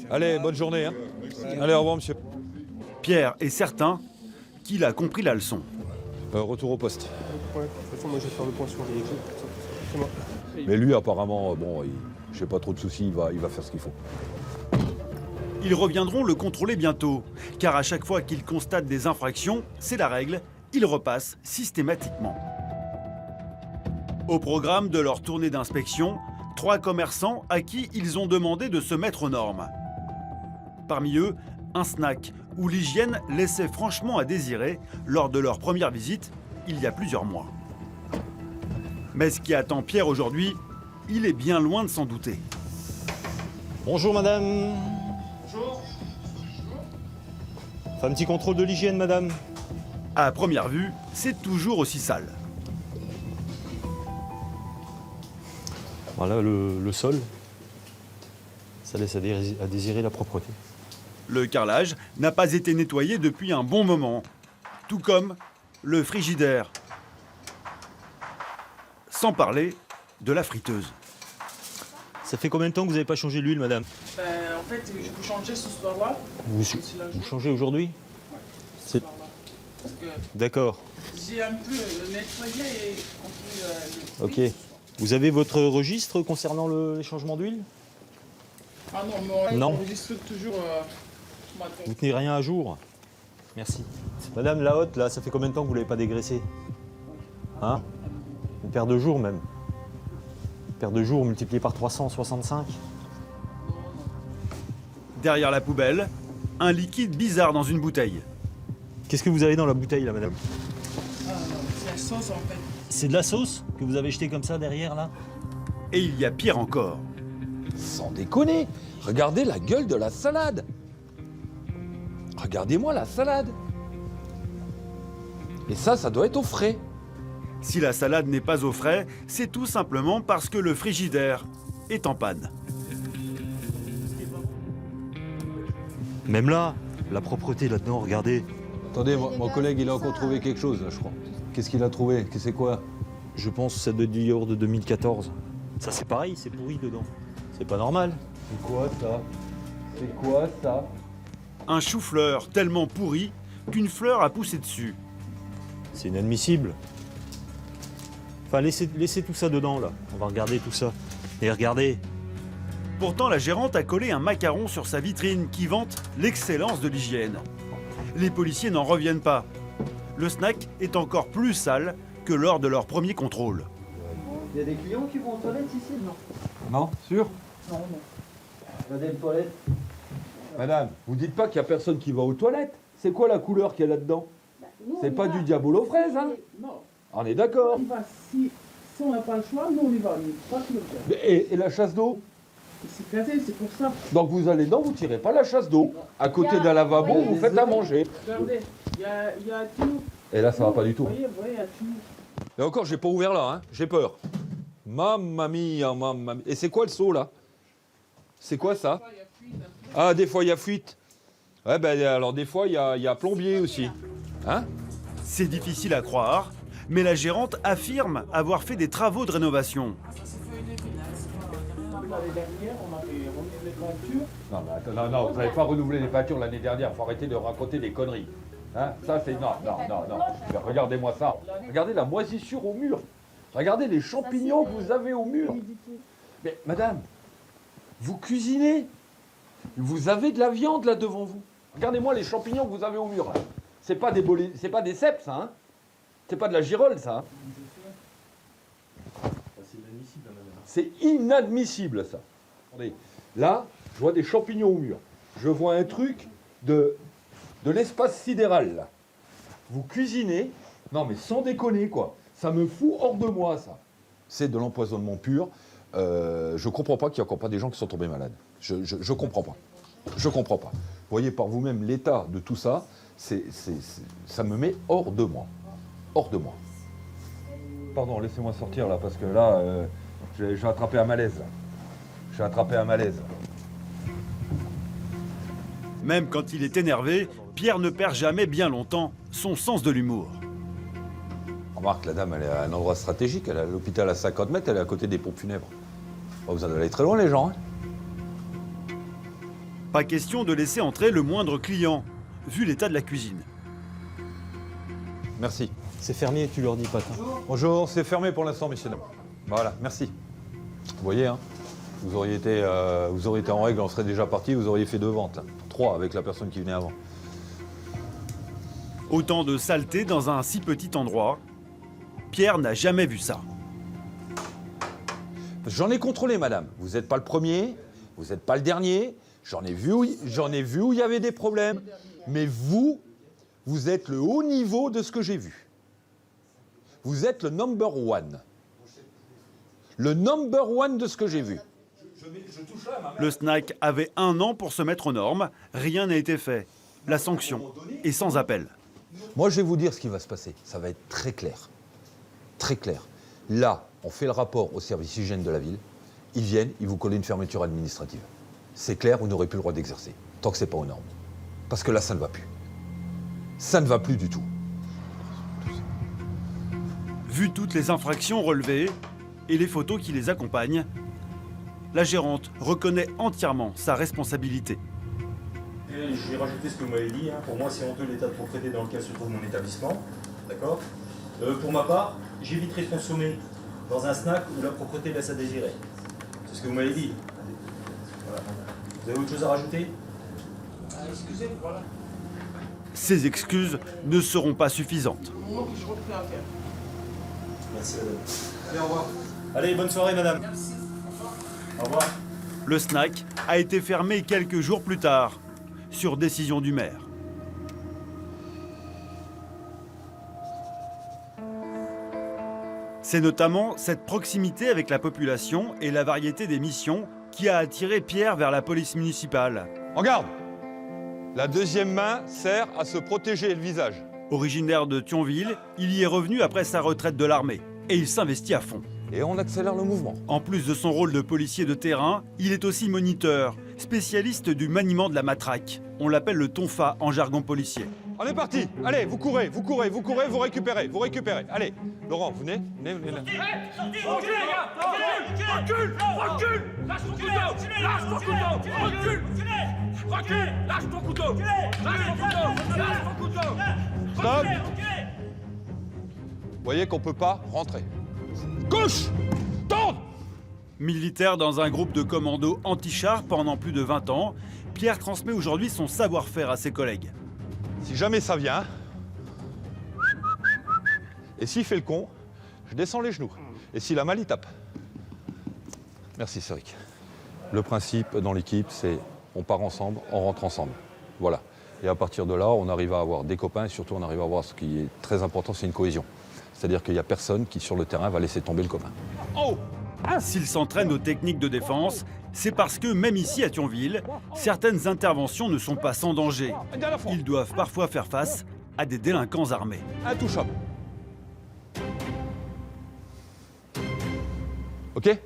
Allez, bonne journée. Hein. Allez, au revoir, monsieur. Pierre est certain qu'il a compris la leçon. Retour au poste. De toute façon, moi je vais faire le point sur les équipes. C'est moi. Mais lui, apparemment, je n'ai pas trop de soucis, il va faire ce qu'il faut. Ils reviendront le contrôler bientôt, car à chaque fois qu'ils constatent des infractions, c'est la règle, ils repassent systématiquement. Au programme de leur tournée d'inspection, 3 commerçants à qui ils ont demandé de se mettre aux normes. Parmi eux, un snack où l'hygiène laissait franchement à désirer lors de leur première visite, il y a plusieurs mois. Mais ce qui attend Pierre aujourd'hui, il est bien loin de s'en douter. Bonjour madame. Bonjour. Fait un petit contrôle de l'hygiène madame. À première vue, c'est toujours aussi sale. Voilà le sol. Ça laisse à désirer la propreté. Le carrelage n'a pas été nettoyé depuis un bon moment, tout comme le frigidaire. Sans parler de la friteuse. Ça fait combien de temps que vous n'avez pas changé l'huile madame? En fait, je peux changer ce soir-là. Vous changez aujourd'hui? Parce que D'accord. j'ai un peu nettoyé et compris Ok. Vous avez votre registre concernant les changements d'huile? Ah non, mais Non. on enregistre toujours. Vous tenez rien à jour? Merci. Madame la haute, là, ça fait combien de temps que vous ne l'avez pas dégraissé? Hein? Une paire de jours même. Une paire de jours multipliée par 365. Derrière la poubelle, un liquide bizarre dans une bouteille. Qu'est-ce que vous avez dans la bouteille là, madame? Ah non, c'est la sauce en fait. C'est de la sauce que vous avez jetée comme ça derrière là? Et il y a pire encore. Sans déconner, regardez la gueule de la salade. Regardez-moi la salade. Et ça doit être au frais. Si la salade n'est pas au frais, c'est tout simplement parce que le frigidaire est en panne. Même là, la propreté là-dedans, regardez. Attendez, mon collègue, il a encore trouvé quelque chose, là, je crois. Qu'est-ce qu'il a trouvé? C'est quoi? Je pense que ça doit être du yaourt de 2014. Ça c'est pareil, c'est pourri dedans. C'est pas normal. C'est quoi ça? C'est quoi ça? Un chou-fleur tellement pourri qu'une fleur a poussé dessus. C'est inadmissible. Enfin, laissez tout ça dedans, là. On va regarder tout ça. Et regardez. Pourtant, la gérante a collé un macaron sur sa vitrine qui vante l'excellence de l'hygiène. Les policiers n'en reviennent pas. Le snack est encore plus sale que lors de leur premier contrôle. Il y a des clients qui vont aux toilettes ici? Non. Non, sûr? Non, non. Regardez les toilettes. Madame, vous dites pas qu'il y a personne qui va aux toilettes. C'est quoi la couleur qu'il y a là-dedans? C'est pas du diabolo aux fraises, hein? Non. On est d'accord. On y va. Si on n'a pas le choix, nous on y va. Mais pas que le faire. Et la chasse d'eau? C'est casé, c'est pour ça. Donc vous allez dedans, vous tirez pas la chasse d'eau. À côté d'un lavabo, Oui, vous faites à manger. Regardez, il y a tout. Et là, ça va pas du tout. Vous voyez, il y a tout. Et encore, j'ai pas ouvert là, hein. J'ai peur. Mamma mia, mamma mia. Et c'est quoi le seau là? C'est quoi ça? Ah, des fois il y a fuite. Ouais, ben alors des fois il y a plombier aussi. Hein? C'est difficile à croire, mais la gérante affirme avoir fait des travaux de rénovation. L'année dernière, on avait remis les peintures. Non, mais attends, non, vous n'avez pas renouvelé les peintures l'année dernière. Faut arrêter de raconter des conneries. Hein? Ça, c'est... Non. Mais regardez-moi ça. Regardez la moisissure au mur. Regardez les champignons que vous avez au mur. Mais madame, vous cuisinez. Vous avez de la viande là devant vous. Regardez-moi les champignons que vous avez au mur. Là. C'est pas des cèpes, ça. Hein? C'est pas de la girole, ça. Hein? C'est inadmissible, ça. Attendez, là, je vois des champignons au mur. Je vois un truc de l'espace sidéral, là. Vous cuisinez, non mais sans déconner, quoi. Ça me fout hors de moi, ça. C'est de l'empoisonnement pur. Je comprends pas qu'il n'y ait encore pas des gens qui sont tombés malades. Je comprends pas. Je comprends pas. Vous voyez par vous-même l'état de tout ça, ça me met hors de moi. Hors de moi. Pardon, laissez-moi sortir là, parce que là, j'ai attrapé un malaise. Là. J'ai attrapé un malaise. Même quand il est énervé, Pierre ne perd jamais bien longtemps son sens de l'humour. Remarque, la dame, elle est à un endroit stratégique. Elle est à l'hôpital à 50 mètres, elle est à côté des pompes funèbres. Pas besoin d'aller très loin, les gens. Hein. Pas question de laisser entrer le moindre client, vu l'état de la cuisine. Merci. C'est fermé, tu leur dis pas. Bonjour, c'est fermé pour l'instant, messieurs. Voilà, merci. Vous voyez, hein, vous auriez été en règle, on serait déjà parti, vous auriez fait 2 ventes. Là. 3 avec la personne qui venait avant. Autant de saleté dans un si petit endroit. Pierre n'a jamais vu ça. J'en ai contrôlé, madame. Vous n'êtes pas le premier, vous n'êtes pas le dernier. J'en ai vu où il y avait des problèmes. Mais vous êtes le haut niveau de ce que j'ai vu. Vous êtes le number one. Le number one de ce que j'ai vu. Le snack avait 1 an pour se mettre aux normes. Rien n'a été fait. La sanction est sans appel. Moi, je vais vous dire ce qui va se passer. Ça va être très clair. Très clair. Là, on fait le rapport au service hygiène de la ville. Ils viennent, ils vous collent une fermeture administrative. C'est clair, vous n'aurez plus le droit d'exercer, tant que c'est pas aux normes. Parce que là, ça ne va plus. Ça ne va plus du tout. Vu toutes les infractions relevées et les photos qui les accompagnent, la gérante reconnaît entièrement sa responsabilité. J'ai rajouté ce que vous m'avez dit. Hein. Pour moi, c'est honteux l'état de propreté dans lequel se trouve mon établissement. D'accord. Pour ma part, j'éviterai de consommer dans un snack où la propreté laisse à désirer. C'est ce que vous m'avez dit. Voilà. Vous avez autre chose à rajouter? Excusez-moi, voilà. Ces excuses ne seront pas suffisantes. Je reprends à faire. Merci, madame. Allez, au revoir. Allez, bonne soirée, madame. Merci. Au revoir. Le snack a été fermé quelques jours plus tard, sur décision du maire. C'est notamment cette proximité avec la population et la variété des missions qui a attiré Pierre vers la police municipale. En garde! La deuxième main sert à se protéger le visage. Originaire de Thionville, il y est revenu après sa retraite de l'armée et il s'investit à fond. Et on accélère le mouvement. En plus de son rôle de policier de terrain, il est aussi moniteur, spécialiste du maniement de la matraque. On l'appelle le tonfa en jargon policier. On est parti. Allez, vous courez, vous récupérez. Allez, Laurent, vous venez là. Recule, les gars! Recule! Lâche ton couteau! Lâche ton couteau! Recule! Lâche ton couteau! Lâche ton couteau! Stop! Vous voyez qu'on peut pas rentrer. Gauche! Tourne! Militaire dans un groupe de commando anti-char pendant plus de 20 ans, Pierre transmet aujourd'hui son savoir-faire à ses collègues. Si jamais ça vient, et s'il fait le con, je descends les genoux. Et s'il a mal, il tape. Merci, Cédric. Le principe dans l'équipe, c'est on part ensemble, on rentre ensemble. Voilà. Et à partir de là, on arrive à avoir des copains et surtout on arrive à avoir ce qui est très important, c'est une cohésion. C'est-à-dire qu'il n'y a personne qui, sur le terrain, va laisser tomber le copain. Oh! S'il s'entraîne aux techniques de défense, c'est parce que même ici à Thionville, certaines interventions ne sont pas sans danger. Ils doivent parfois faire face à des délinquants armés. Intouchable. Ok?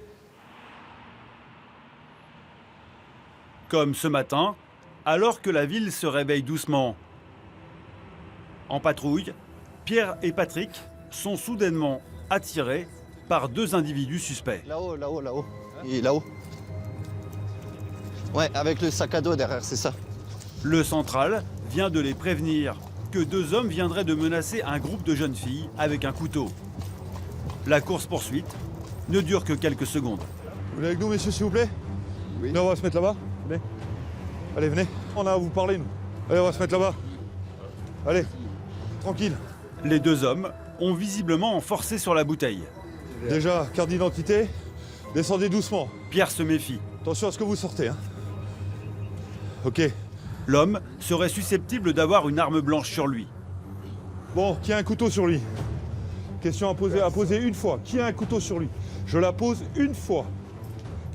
Comme ce matin, alors que la ville se réveille doucement. En patrouille, Pierre et Patrick sont soudainement attirés par 2 individus suspects. Là-haut. Il est là-haut. Ouais, avec le sac à dos derrière, c'est ça. Le central vient de les prévenir que 2 hommes viendraient de menacer un groupe de jeunes filles avec un couteau. La course-poursuite ne dure que quelques secondes. Vous venez avec nous, messieurs, s'il vous plaît? Oui. Là, on va se mettre là-bas. Venez. Allez, venez. On a à vous parler, nous. Allez, on va se mettre là-bas. Allez, tranquille. Les 2 hommes ont visiblement forcé sur la bouteille. Déjà, carte d'identité. Descendez doucement. Pierre se méfie. Attention à ce que vous sortez. Hein. Ok. L'homme serait susceptible d'avoir une arme blanche sur lui. Bon, qui a un couteau sur lui? Question à poser une fois. Qui a un couteau sur lui? Je la pose une fois.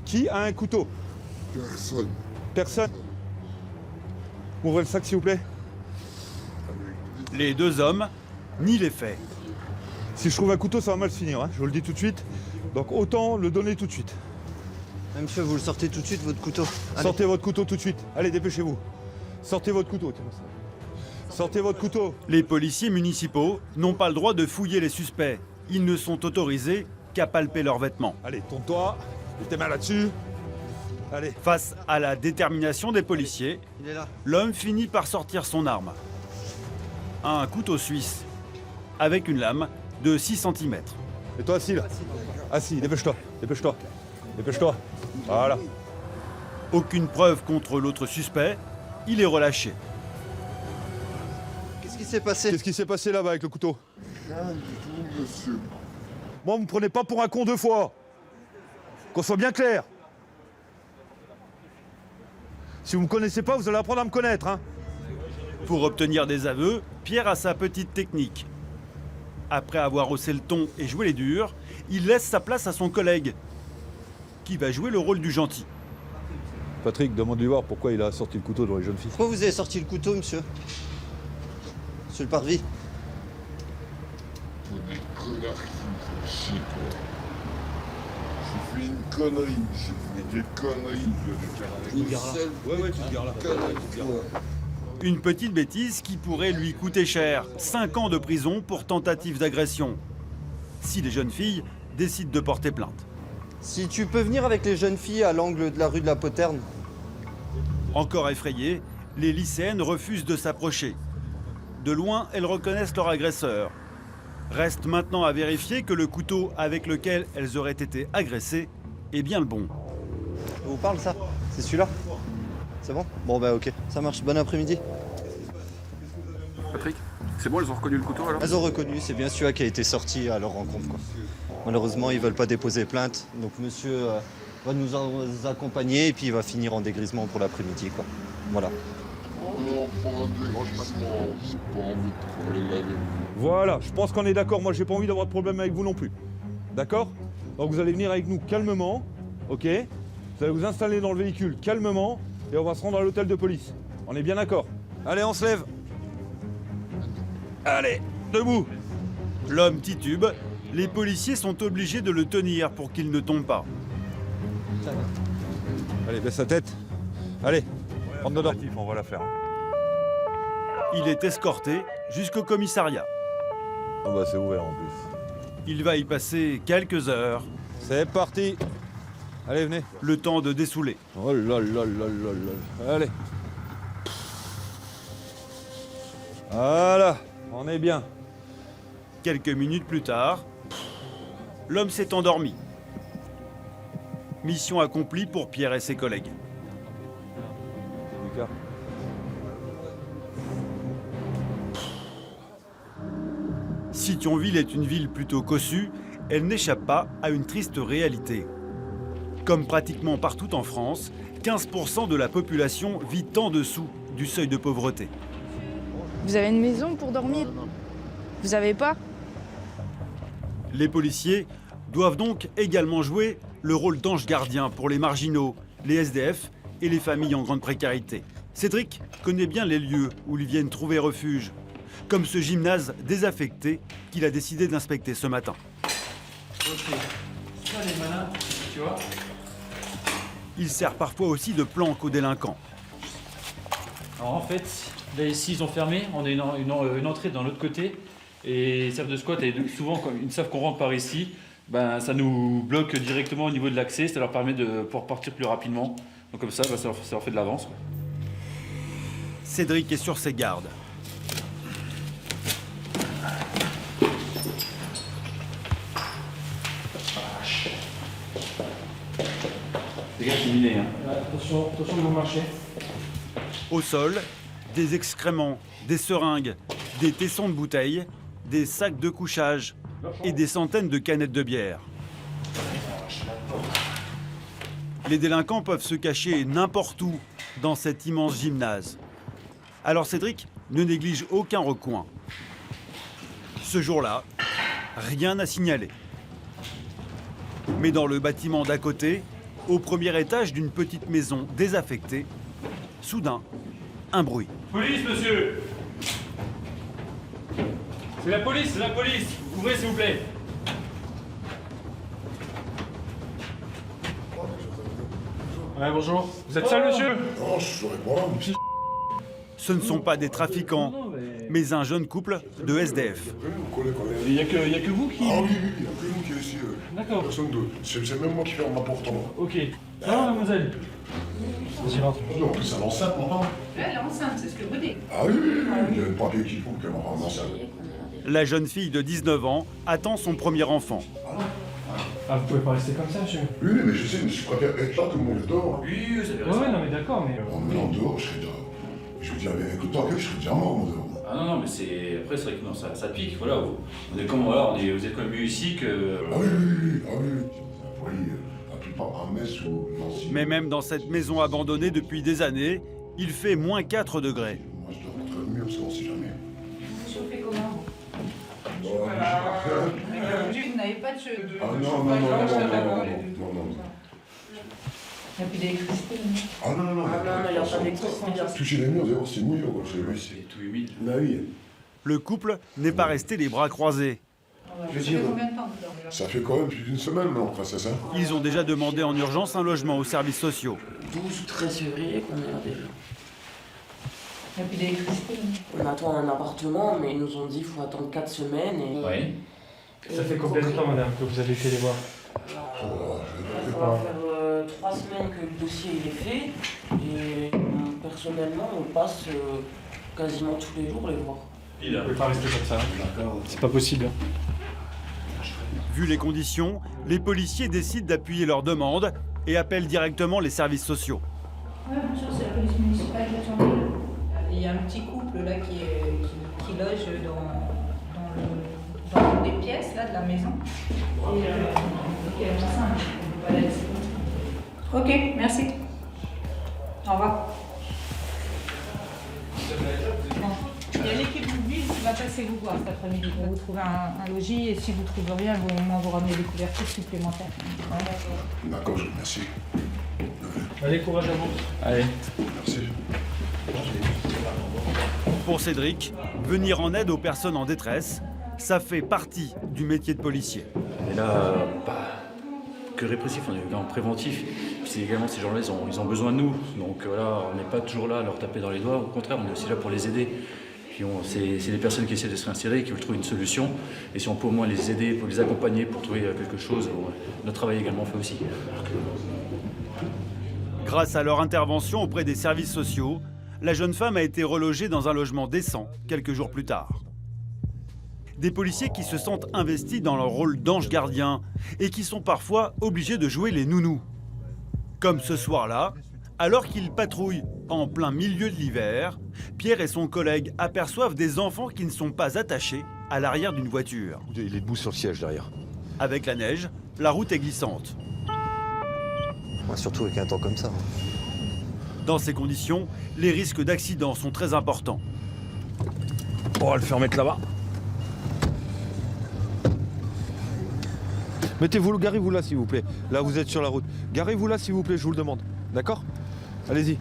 Qui a un couteau? Personne. Personne? Ouvrez le sac, s'il vous plaît. Les deux hommes nient les faits. Si je trouve un couteau, ça va mal se finir, hein, je vous le dis tout de suite. Donc autant le donner tout de suite. Monsieur, vous le sortez tout de suite, votre couteau. Allez. Sortez votre couteau tout de suite. Allez, dépêchez-vous. Sortez votre couteau. Sortez votre couteau. Les policiers municipaux n'ont pas le droit de fouiller les suspects. Ils ne sont autorisés qu'à palper leurs vêtements. Allez, tourne-toi. Mets tes mains là-dessus. Allez. Face à la détermination des policiers, Il est là. l'homme finit par sortir son arme. Un couteau suisse, avec une lame de 6 cm. Et toi, assis là. Assis, dépêche-toi. Dépêche-toi. Dépêche-toi. Voilà. Aucune preuve contre l'autre suspect, il est relâché. Qu'est-ce qui s'est passé? Qu'est-ce qui s'est passé là-bas avec le couteau? Rien du tout, monsieur. Moi, vous me prenez pas pour un con deux fois. Qu'on soit bien clair. Si vous me connaissez pas, vous allez apprendre à me connaître, hein. Pour obtenir des aveux, Pierre a sa petite technique. Après avoir haussé le ton et joué les durs, il laisse sa place à son collègue, qui va jouer le rôle du gentil. Patrick, demande-lui voir pourquoi il a sorti le couteau dans les jeunes filles. Pourquoi vous avez sorti le couteau, monsieur? Monsieur le parvis. Faut des connards qui me font chier, quoi. J'ai fait une connerie, j'ai fait des conneries. Je vais faire avec Ouais, tu te gares là. toi. Une petite bêtise qui pourrait lui coûter cher. 5 ans de prison pour tentative d'agression. Si les jeunes filles décident de porter plainte. Si tu peux venir avec les jeunes filles à l'angle de la rue de la Poterne. Encore effrayées, les lycéennes refusent de s'approcher. De loin, elles reconnaissent leur agresseur. Reste maintenant à vérifier que le couteau avec lequel elles auraient été agressées est bien le bon. Ça vous parle, ça? C'est celui-là? C'est bon? Bon, bah ok. Ça marche. Bon après-midi. Patrick, c'est bon, elles ont reconnu le couteau alors? Elles ont reconnu, c'est bien celui-là qui a été sorti à leur rencontre, quoi. Malheureusement, ils veulent pas déposer plainte. Donc monsieur va nous accompagner et puis il va finir en dégrisement pour l'après-midi, quoi. Voilà. Non, pas un dégagement, j'ai pas envie de problème avec vous. Voilà, je pense qu'on est d'accord. Moi, j'ai pas envie d'avoir de problème avec vous non plus. D'accord? Donc vous allez venir avec nous calmement, ok? Vous allez vous installer dans le véhicule calmement et on va se rendre à l'hôtel de police. On est bien d'accord? Allez, on se lève. Allez, debout. L'homme titube. Les policiers sont obligés de le tenir pour qu'il ne tombe pas. Allez, baisse la tête. Allez, rentre dedans. On va la faire. Il est escorté jusqu'au commissariat. Ah bah c'est ouvert en plus. Il va y passer quelques heures, C'est parti. Allez, venez. le temps de dessouler. Oh là là là là là. Allez. Voilà, on est bien. Quelques minutes plus tard, l'homme s'est endormi. Mission accomplie pour Pierre et ses collègues. Lucas. Si Thionville est une ville plutôt cossue, elle n'échappe pas à une triste réalité. Comme pratiquement partout en France, 15% de la population vit en dessous du seuil de pauvreté. Vous avez une maison pour dormir? Vous avez pas? Les policiers doivent donc également jouer le rôle d'ange gardien pour les marginaux, les SDF et les familles en grande précarité. Cédric connaît bien les lieux où ils viennent trouver refuge, comme ce gymnase désaffecté qu'il a décidé d'inspecter ce matin. Ok, ça les malins, tu vois. Il sert parfois aussi de planque aux délinquants. Alors en fait, là ici ils ont fermé, on a une entrée dans l'autre côté et ils servent de squat et souvent quand ils savent qu'on rentre par ici, ben, ça nous bloque directement au niveau de l'accès, ça leur permet de pouvoir partir plus rapidement. Donc comme ça, ben, ça leur fait de l'avance. Cédric est sur ses gardes. Les gars, c'est miné, hein. Attention de vous marcher. Au sol, des excréments, des seringues, des tessons de bouteilles, des sacs de couchage et des centaines de canettes de bière. Les délinquants peuvent se cacher n'importe où dans cet immense gymnase. Alors Cédric ne néglige aucun recoin. Ce jour-là, rien à signaler. Mais dans le bâtiment d'à côté, au premier étage d'une petite maison désaffectée, soudain, un bruit. Police, monsieur! C'est la police, c'est la police! Ouvrez, s'il vous plaît! Ouais, bonjour. Vous êtes seul, monsieur? Non, je serais pas. Ce ne sont pas des trafiquants, mais un jeune couple de SDF. Il n'y a que vous qui... Ah oui, il n'y a que nous qui est ici. D'accord. Personne d'autre. C'est même moi qui ferme ma porte. Ok. Ça va, mademoiselle? Vas-y, rentre. Non, en plus, c'est l'enceinte, maman. Elle est enceinte, c'est ce que vous dites. Ah oui, il y a le papier qui prouve qu'elle m'a ramassé. La jeune fille de 19 ans attend son premier enfant. Ah, vous pouvez pas rester comme ça, monsieur? Oui, mais je sais, mais je préfère être là que mon dehors. Oui, vous avez raison. Ouais, non, mais d'accord, mais... En me mettant dehors, je serais déjà... Je veux dire, avec le temps, je serais déjà mort, mon dehors. Ah non, mais c'est... Après, c'est vrai que non, ça pique, voilà. On est comme... Voilà, vous êtes comme mieux ici que... Ah oui, oui, ah oui. Vous voyez, la plupart à Metz ou Nancy. Mais même dans cette maison abandonnée depuis des années, il fait moins 4 degrés. Moi, je dois rentrer le mur, parce qu'on sait jamais. Vous chauffez comment? Vous n'avez pas de cheveux. Ah non. Il n'y a plus d'électricité. Ah non, il n'y a pas d'électricité. Toucher les murs, d'ailleurs, c'est mouillé, quoi. C'est tout humide. Bah oui. Le couple n'est pas resté les bras croisés. Je veux dire, ça fait quand même plus d'une semaine, non, face à ça. Ils ont déjà demandé en urgence un logement aux services sociaux. 12-13 février qu'on est là déjà. Il n'y a plus d'électricité. On attend un appartement, mais ils nous ont dit qu'il faut attendre 4 semaines. Et... Oui. Ça fait combien de temps, madame, que vous avez été les voir? Ça va faire 3 semaines que le dossier il est fait. Et personnellement, on passe quasiment tous les jours les voir. Vous ne pouvez pas rester comme ça. C'est pas possible. Vu les conditions, les policiers décident d'appuyer leur demande et appellent directement les services sociaux. Oui, bonjour, c'est la police municipale de Thionville. Il y a un petit couple là qui loge dans une des pièces là, de la maison. Et elle est enceinte. On va la laisser. Ok, merci. Au revoir. Il y a l'équipe mobile qui va passer vous voir cet après-midi pour vous trouver un logis et si vous ne trouvez rien, vous ramenez des couvertures supplémentaires. D'accord, merci. Allez, courage à vous. Allez. Merci. Pour Cédric, venir en aide aux personnes en détresse, ça fait partie du métier de policier. Et là, que répressif, on est également préventif. Puis également, ces gens-là, ils ont besoin de nous. Donc voilà, on n'est pas toujours là à leur taper dans les doigts. Au contraire, on est aussi là pour les aider. Puis c'est des personnes qui essaient de se réinsérer, qui veulent trouver une solution. Et si on peut au moins les aider, pour les accompagner, pour trouver quelque chose, notre travail également fait aussi. Grâce à leur intervention auprès des services sociaux, la jeune femme a été relogée dans un logement décent quelques jours plus tard. Des policiers qui se sentent investis dans leur rôle d'ange gardien et qui sont parfois obligés de jouer les nounous. Comme ce soir-là, alors qu'ils patrouillent en plein milieu de l'hiver, Pierre et son collègue aperçoivent des enfants qui ne sont pas attachés à l'arrière d'une voiture. Il est debout sur le siège derrière. Avec la neige, la route est glissante. Ouais, surtout avec un temps comme ça. Dans ces conditions, les risques d'accident sont très importants. On va le faire mettre là-bas. Mettez-vous, garez-vous là s'il vous plaît. Là vous êtes sur la route. Garez-vous là s'il vous plaît, je vous le demande. D'accord? Allez-y.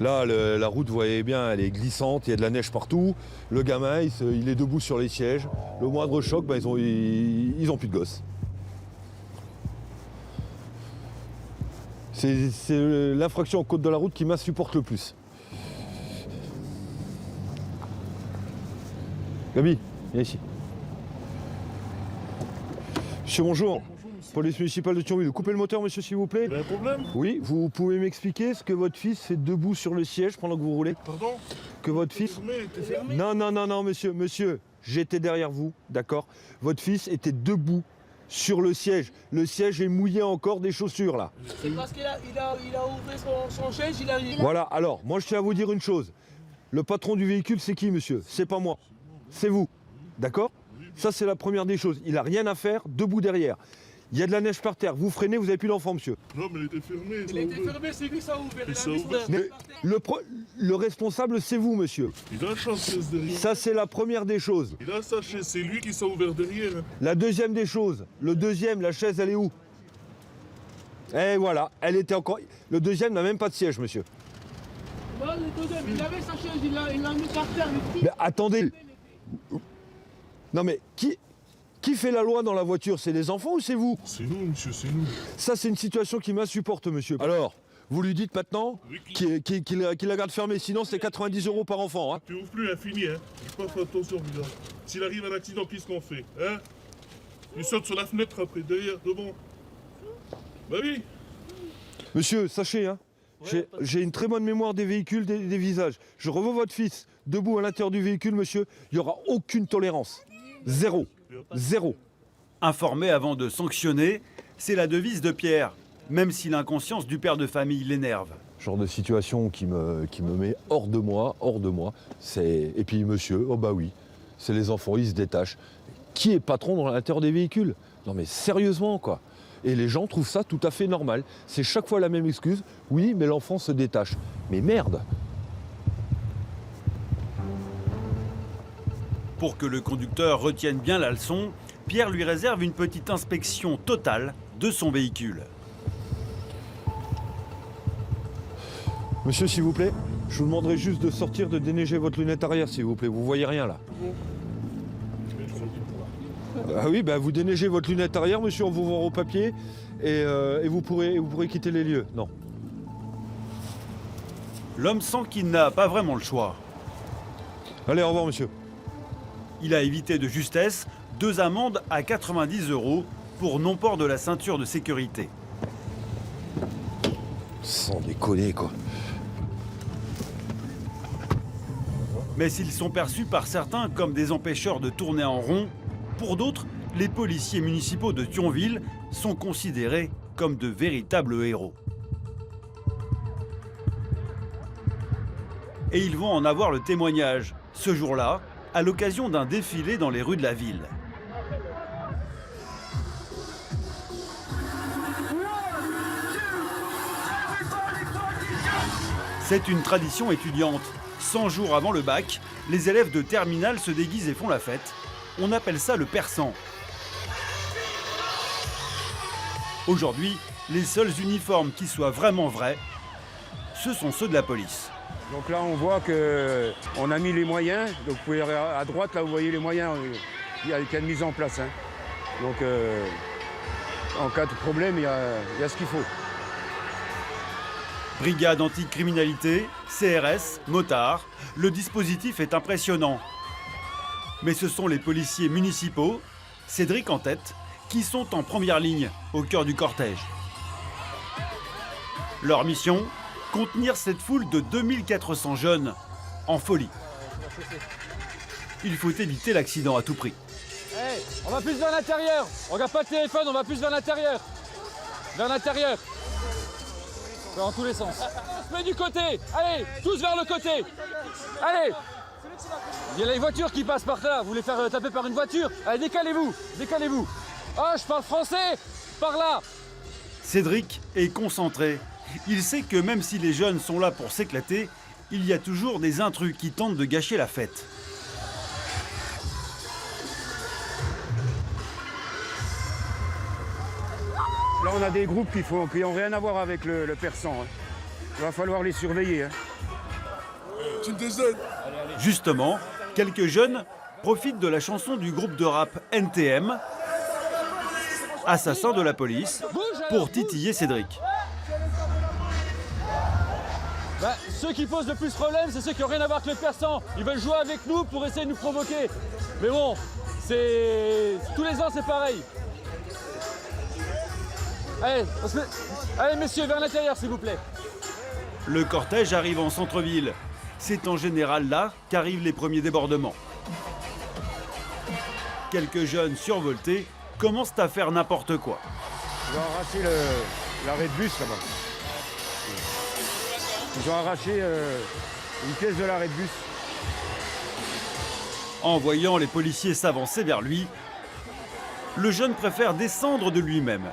Là, la route, vous voyez bien, elle est glissante, il y a de la neige partout. Le gamin, il est debout sur les sièges. Le moindre choc, ils ont plus de gosses. C'est l'infraction au code de la route qui m'insupporte le plus. Gabi, viens ici. Monsieur, bonjour. Police municipale de Thionville. Coupez le moteur, monsieur, s'il vous plaît. Vous avez un problème? Oui, vous pouvez m'expliquer ce que votre fils fait debout sur le siège pendant que vous roulez? Pardon? Que votre fils... T'es fermé? Non, monsieur, j'étais derrière vous, d'accord? Votre fils était debout sur le siège. Le siège est mouillé encore des chaussures, là. C'est parce qu'il a ouvert son siège, il a... Voilà, alors, moi je tiens à vous dire une chose. Le patron du véhicule, c'est qui, monsieur? C'est pas moi, c'est vous, d'accord? Ça, c'est la première des choses. Il n'a rien à faire debout derrière. Il y a de la neige par terre. Vous freinez, vous n'avez plus l'enfant, monsieur. Non, mais il était fermé. Il a été fermé, c'est lui qui a ouvert. Il a mis son Mais le responsable, c'est vous, monsieur. Il a sa chaise derrière. Ça, c'est la première des choses. Il a sa chaise, c'est lui qui s'est ouvert derrière. La deuxième des choses. Le deuxième, la chaise, elle est où? Et voilà, elle était encore... Le deuxième n'a même pas de siège, monsieur. Non, le deuxième, il avait sa chaise, il l'a mis par terre. Mais attendez. Non mais qui fait la loi dans la voiture? C'est les enfants ou c'est vous? C'est nous, monsieur, c'est nous. Ça, c'est une situation qui m'insupporte, monsieur. Alors, vous lui dites maintenant qu'il la garde fermée, sinon c'est 90 € par enfant. Hein. Tu ouvres plus, hein, fini, hein. Il faut faire attention, regarde. S'il arrive un accident, qu'est-ce qu'on fait, hein? Il saute sur la fenêtre après, derrière, devant. Bah oui. Monsieur, sachez, hein, j'ai une très bonne mémoire des véhicules, des visages. Je revois votre fils debout à l'intérieur du véhicule, monsieur. Il n'y aura aucune tolérance. Zéro. Zéro. Informer avant de sanctionner, c'est la devise de Pierre, même si l'inconscience du père de famille l'énerve. Genre de situation qui me met hors de moi. Et puis monsieur, oh bah oui, c'est les enfants, ils se détachent. Qui est patron dans l'intérieur des véhicules? Non mais sérieusement, quoi. Et les gens trouvent ça tout à fait normal. C'est chaque fois la même excuse. Oui, mais l'enfant se détache. Mais merde! Pour que le conducteur retienne bien la leçon, Pierre lui réserve une petite inspection totale de son véhicule. Monsieur, s'il vous plaît, je vous demanderai juste de sortir, de déneiger votre lunette arrière, s'il vous plaît. Vous voyez rien, là. Ah oui, bah vous déneigez votre lunette arrière, monsieur, on vous voit au papier et vous pourrez quitter les lieux. Non. L'homme sent qu'il n'a pas vraiment le choix. Allez, au revoir, monsieur. Il a évité de justesse 2 amendes à 90 € pour non-port de la ceinture de sécurité. Sans déconner, quoi. Mais s'ils sont perçus par certains comme des empêcheurs de tourner en rond, pour d'autres, les policiers municipaux de Thionville sont considérés comme de véritables héros. Et ils vont en avoir le témoignage, ce jour-là, à l'occasion d'un défilé dans les rues de la ville. C'est une tradition étudiante. 100 jours avant le bac, les élèves de terminale se déguisent et font la fête. On appelle ça le persan. Aujourd'hui, les seuls uniformes qui soient vraiment vrais, ce sont ceux de la police. Donc là, on voit qu'on a mis les moyens. Donc vous pouvez à droite, là, vous voyez les moyens qu'il y a de mise en place. Hein. Donc en cas de problème, il y a ce qu'il faut. Brigade anticriminalité, CRS, motards, le dispositif est impressionnant. Mais ce sont les policiers municipaux, Cédric en tête, qui sont en première ligne, au cœur du cortège. Leur mission, contenir cette foule de 2400 jeunes en folie. Il faut éviter l'accident à tout prix. Hey, on va plus vers l'intérieur. On regarde pas le téléphone, on va plus vers l'intérieur. Vers l'intérieur. Dans tous les sens. On se met du côté. Allez, tous vers le côté. Allez. Il y a les voitures qui passent par là. Vous voulez faire taper par une voiture? Allez, décalez-vous. Décalez-vous. Oh, je parle français. Par là. Cédric est concentré. Il sait que même si les jeunes sont là pour s'éclater, il y a toujours des intrus qui tentent de gâcher la fête. Là, on a des groupes qui n'ont rien à voir avec le persan. Hein. Il va falloir les surveiller. Hein. Justement, quelques jeunes profitent de la chanson du groupe de rap NTM, Assassin de la police, pour titiller Cédric. Bah, ceux qui posent le plus problème, c'est ceux qui n'ont rien à voir avec le persan. Ils veulent jouer avec nous pour essayer de nous provoquer. Mais bon, tous les ans, c'est pareil. Allez, allez, messieurs, vers l'intérieur, s'il vous plaît. Le cortège arrive en centre-ville. C'est en général là qu'arrivent les premiers débordements. Quelques jeunes survoltés commencent à faire n'importe quoi. Ils ont arraché l'arrêt de bus là-bas. Ils ont arraché une pièce de l'arrêt de bus. En voyant les policiers s'avancer vers lui, le jeune préfère descendre de lui-même.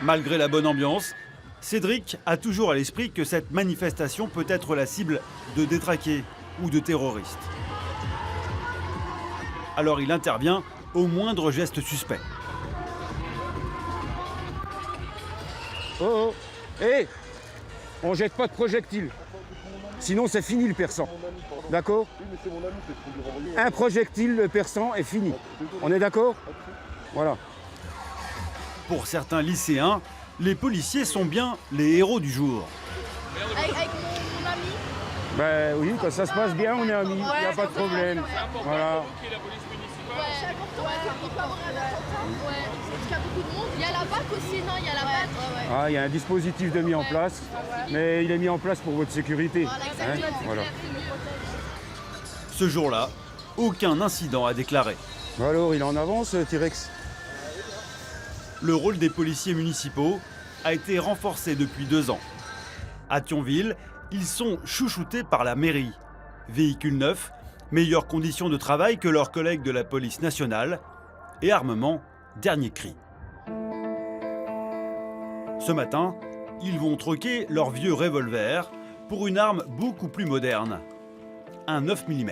Malgré la bonne ambiance, Cédric a toujours à l'esprit que cette manifestation peut être la cible de détraqués ou de terroristes. Alors il intervient au moindre geste suspect. Oh, oh. Hé, on jette pas de projectiles. Sinon, c'est fini le persan. D'accord? Un projectile, le persan est fini. On est d'accord? Voilà. Pour certains lycéens, les policiers sont bien les héros du jour. Avec mon ami. Ben oui, quand ça se passe bien, on est amis. Il n'y a pas de problème. Voilà. C'est important, il peut avoir un attentat. Ouais, parce qu'il y a beaucoup de monde. Il y a la BAC aussi, non? Il y a la BAC. Ah, il y a un dispositif de mis en place, mais il est mis en place pour votre sécurité. Hein, voilà. Ce jour-là, aucun incident à déclarer. Alors, il est en avance, T-Rex? Le rôle des policiers municipaux a été renforcé depuis 2 ans. À Thionville, ils sont chouchoutés par la mairie. Véhicules neufs, meilleures conditions de travail que leurs collègues de la police nationale et armement dernier cri. Ce matin, ils vont troquer leur vieux revolver pour une arme beaucoup plus moderne, un 9 mm.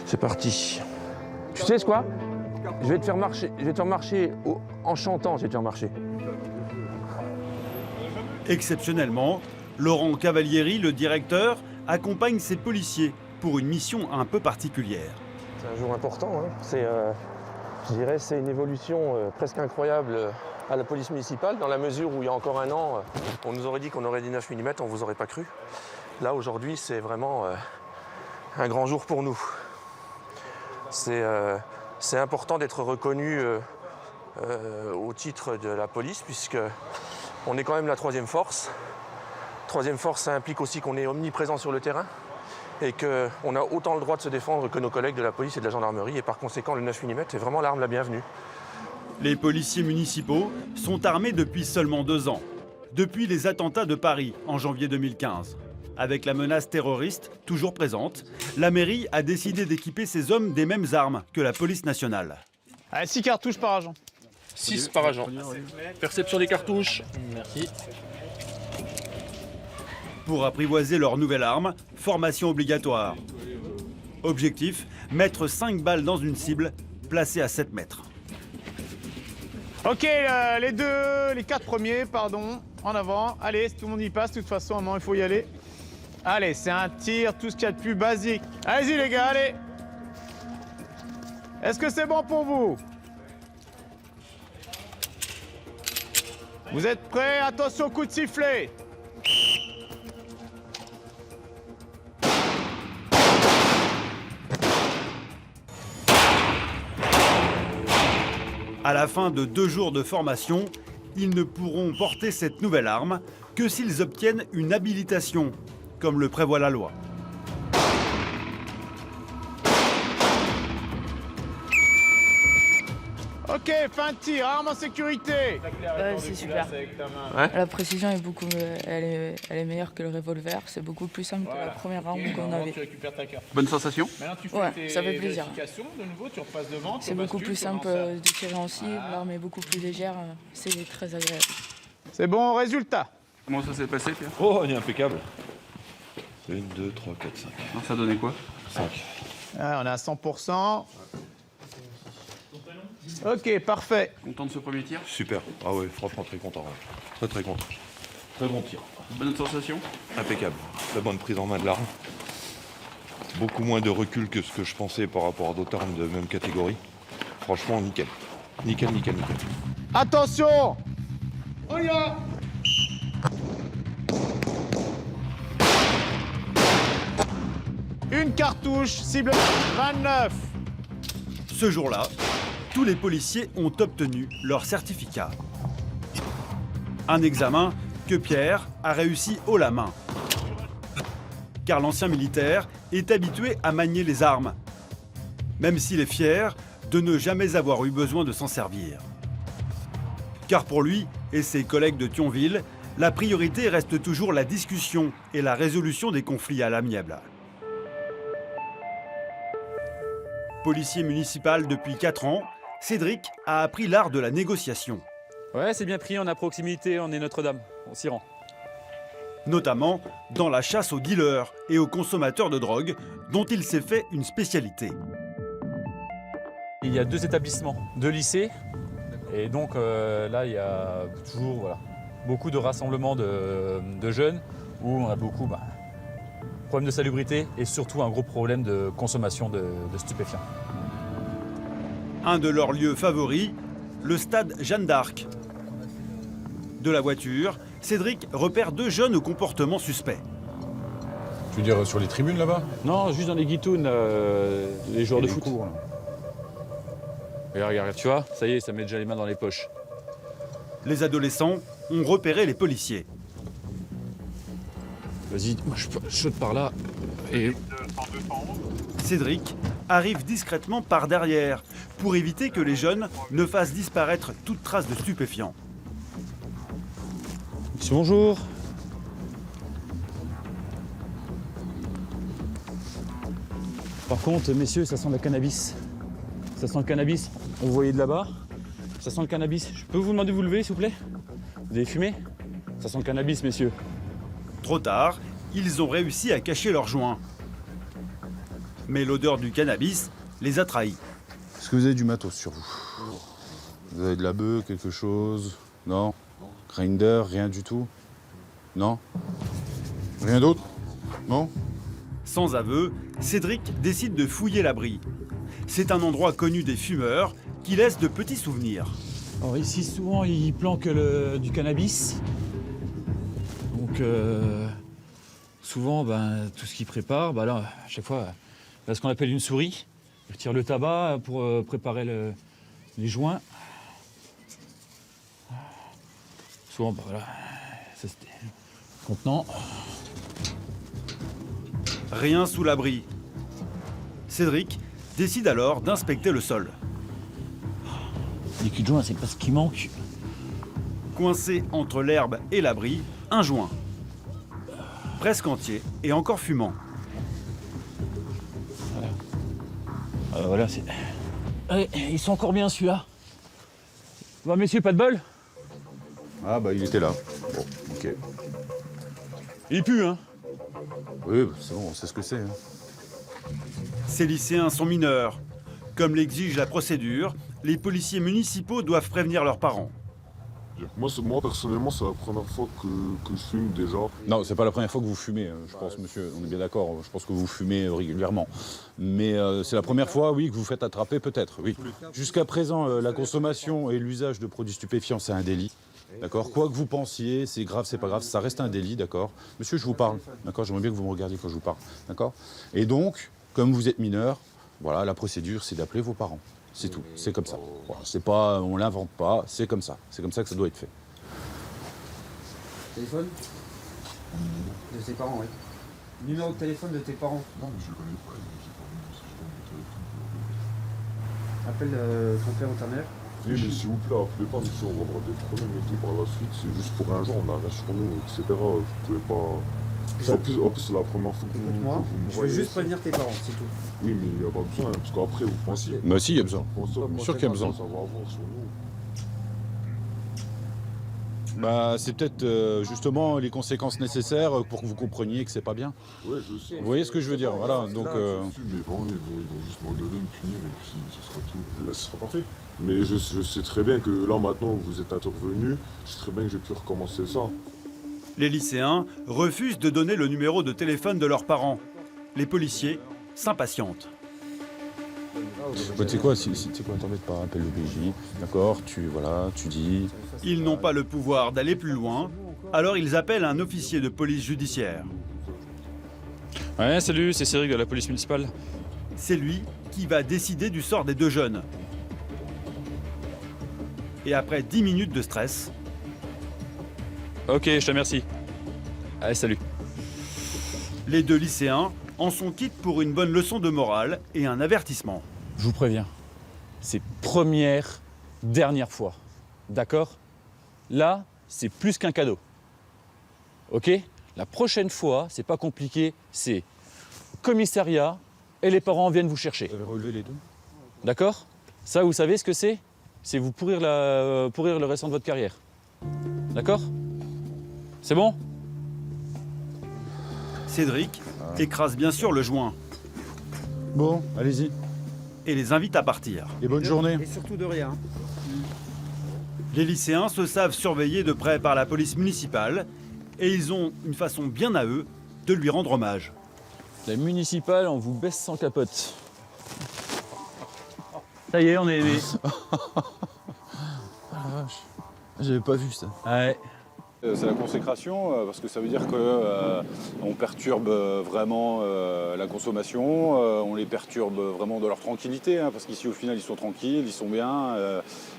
C'est parti. Tu sais ce quoi? Je vais te faire marcher en chantant, je vais te faire marcher. Exceptionnellement, Laurent Cavalieri, le directeur, accompagne ses policiers pour une mission un peu particulière. C'est un jour important, hein. Je dirais c'est une évolution presque incroyable à la police municipale, dans la mesure où il y a encore un an, on nous aurait dit qu'on aurait des 9 mm, on ne vous aurait pas cru. Là, aujourd'hui, c'est vraiment un grand jour pour nous. C'est important d'être reconnu au titre de la police, puisqu'on est quand même la 3e force. 3e force, ça implique aussi qu'on est omniprésent sur le terrain et qu'on a autant le droit de se défendre que nos collègues de la police et de la gendarmerie. Et par conséquent, le 9 mm est vraiment l'arme la bienvenue. Les policiers municipaux sont armés depuis seulement 2 ans, depuis les attentats de Paris en janvier 2015. Avec la menace terroriste toujours présente, la mairie a décidé d'équiper ses hommes des mêmes armes que la police nationale. Allez, 6 cartouches par agent. 6 par agent. Perception des cartouches. Merci. Pour apprivoiser leur nouvelle arme, formation obligatoire. Objectif, mettre 5 balles dans une cible placée à 7 mètres. Ok, les 4 premiers, pardon, en avant. Allez, tout le monde y passe, de toute façon, à un moment, il faut y aller. Allez, c'est un tir, tout ce qu'il y a de plus basique. Allez-y, les gars, allez. Est-ce que c'est bon pour vous? Vous êtes prêts? Attention, coup de sifflet. À la fin de 2 jours de formation, ils ne pourront porter cette nouvelle arme que s'ils obtiennent une habilitation, comme le prévoit la loi. Ok, fin de tir, arme en sécurité. C'est super. La précision est beaucoup, elle est meilleure que le revolver. C'est beaucoup plus simple que la première arme qu'on avait. Bonne sensation? Ouais, ça fait plaisir. De nouveau, tu repasses devant. C'est beaucoup plus simple de tirer en cible. L'arme est beaucoup plus légère. C'est très agréable. C'est bon, résultat. Comment ça s'est passé, Pierre? Oh, on est impeccable. 1, 2, 3, 4, 5. Ça donnait quoi? 5. Ah, on est à 100%. Ok, parfait. Content de ce premier tir? Super. Ah ouais, franchement très content. Ouais. Très content. Très bon tir. Bonne sensation? Impeccable. Très bonne prise en main de l'arme. Beaucoup moins de recul que ce que je pensais par rapport à d'autres armes de même catégorie. Franchement, nickel. Nickel, nickel, nickel. Attention! On y va! Une cartouche, cible 29. Ce jour-là, tous les policiers ont obtenu leur certificat. Un examen que Pierre a réussi haut la main. Car l'ancien militaire est habitué à manier les armes, même s'il est fier de ne jamais avoir eu besoin de s'en servir. Car pour lui et ses collègues de Thionville, la priorité reste toujours la discussion et la résolution des conflits à l'amiable. Policier municipal depuis 4 ans, Cédric a appris l'art de la négociation. Ouais, c'est bien pris, on est à proximité, on est Notre-Dame, on s'y rend. Notamment dans la chasse aux dealers et aux consommateurs de drogue, dont il s'est fait une spécialité. Il y a 2 établissements, 2 lycées, et donc là il y a toujours beaucoup de rassemblements de jeunes où on a beaucoup problème de salubrité et surtout un gros problème de consommation de stupéfiants. Un de leurs lieux favoris, le stade Jeanne d'Arc. De la voiture, Cédric repère 2 jeunes au comportement suspect. Tu veux dire sur les tribunes là-bas? Non, juste dans les guitounes, les joueurs de foot. Regarde, tu vois, ça y est, ça met déjà les mains dans les poches. Les adolescents ont repéré les policiers. Vas-y, moi je saute par là et... Cédric arrive discrètement par derrière pour éviter que les jeunes ne fassent disparaître toute trace de stupéfiants. Bonjour. Par contre, messieurs, ça sent le cannabis. Ça sent le cannabis. On voyait de là-bas. Ça sent le cannabis. Je peux vous demander de vous lever, s'il vous plaît? Vous avez fumé? Ça sent le cannabis, messieurs. Trop tard, ils ont réussi à cacher leurs joints. Mais l'odeur du cannabis les a trahis. Est-ce que vous avez du matos sur vous? Vous avez de la bœuf, quelque chose? Non? Grinder, rien du tout? Non? Rien d'autre? Non? Sans aveu, Cédric décide de fouiller l'abri. C'est un endroit connu des fumeurs qui laisse de petits souvenirs. Alors ici, souvent, ils planquent du cannabis. Donc, souvent, tout ce qu'ils préparent, là, à chaque fois, il y a ce qu'on appelle une souris. Ils retirent le tabac pour préparer les joints. Souvent, voilà, ça c'était le contenant. Rien sous l'abri. Cédric décide alors d'inspecter le sol. Les culs de joint, c'est pas ce qui manque. Coincé entre l'herbe et l'abri, un joint. Presque entier et encore fumant. Voilà, c'est... Allez, ils sont encore bien celui-là. Bon, messieurs, pas de bol? Ah il était là. Bon, ok. Il pue, hein? Oui, c'est bon, on sait ce que c'est. Ces lycéens sont mineurs. Comme l'exige la procédure, les policiers municipaux doivent prévenir leurs parents. Moi personnellement, c'est la première fois que je fume déjà. Non, c'est pas la première fois que vous fumez, je pense, monsieur. On est bien d'accord. Je pense que vous fumez régulièrement. Mais c'est la première fois, oui, que vous faites attraper, peut-être, oui. Jusqu'à présent, la consommation et l'usage de produits stupéfiants, c'est un délit. D'accord? Quoi que vous pensiez, c'est grave, c'est pas grave, ça reste un délit, d'accord? Monsieur, je vous parle, d'accord? J'aimerais bien que vous me regardiez quand je vous parle, d'accord? Et donc, comme vous êtes mineur, voilà, la procédure, c'est d'appeler vos parents. C'est tout, c'est comme ça. Voilà, c'est pas, on l'invente pas, c'est comme ça. C'est comme ça que ça doit être fait. Téléphone de tes parents, oui. Numéro de téléphone de tes parents. Non, mais je ne connais pas. Appelle ton père ou ta mère. Oui, mais s'il vous plaît, appelez pas, monsieur, on va avoir des problèmes et tout par la suite. C'est juste pour un jour, on a rien sur nous, etc. Vous pouvez pas... En plus, c'est la première fois que vous me Je veux juste prévenir tes parents, c'est tout. Oui, mais il n'y a pas besoin, parce qu'après, vous pensez... Mais si, il y a besoin. Bien sûr qu'il y a besoin. Ça va avoir sur nous. C'est peut-être justement les conséquences nécessaires pour que vous compreniez que c'est pas bien. Ouais, je sais. Vous voyez ce que je veux dire? Voilà, donc... Mais bon, ils vont juste m'ordonner, me punir, et puis ce sera tout. Là, ce sera parfait. Mais je sais très bien que là, maintenant, vous êtes intervenu, je sais très bien que j'ai pu recommencer ça. Les lycéens refusent de donner le numéro de téléphone de leurs parents. Les policiers s'impatientent. Tu sais quoi, t'embête pas, appelle le PJ, d'accord, tu dis... Ils n'ont pas le pouvoir d'aller plus loin, alors ils appellent un officier de police judiciaire. Ouais, salut, c'est Cédric de la police municipale. C'est lui qui va décider du sort des 2 jeunes. Et après 10 minutes de stress... Ok, je te remercie. Allez, salut. Les 2 lycéens en sont quittes pour une bonne leçon de morale et un avertissement. Je vous préviens, c'est première, dernière fois. D'accord? Là, c'est plus qu'un cadeau. Ok? La prochaine fois, c'est pas compliqué, c'est commissariat et les parents viennent vous chercher. Vous avez relevé les 2? D'accord? Ça, vous savez ce que c'est? C'est vous pourrir le restant de votre carrière. D'accord? C'est bon? Cédric écrase bien sûr le joint Bon, allez-y. et les invite à partir. Et bonne journée. Et surtout de rien. Les lycéens se savent surveillés de près par la police municipale et ils ont une façon bien à eux de lui rendre hommage. La municipale, on vous baisse sans capote. Ça y est, on est aidés. J'avais pas vu ça. Ouais. C'est la consécration, parce que ça veut dire qu'on perturbe vraiment la consommation, on les perturbe vraiment dans leur tranquillité, hein, parce qu'ici au final ils sont tranquilles, ils sont bien,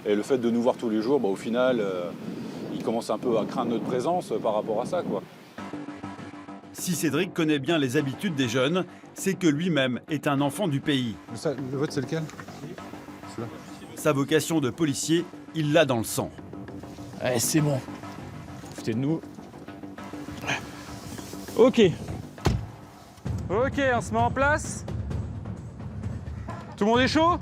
et le fait de nous voir tous les jours, au final ils commencent un peu à craindre notre présence par rapport à ça, quoi. Si Cédric connaît bien les habitudes des jeunes, c'est que lui-même est un enfant du pays. Le vote, c'est lequel? Sa vocation de policier, il l'a dans le sang. Allez, c'est bon. Foutez de nous. Ok. Ok, on se met en place. Tout le monde est chaud?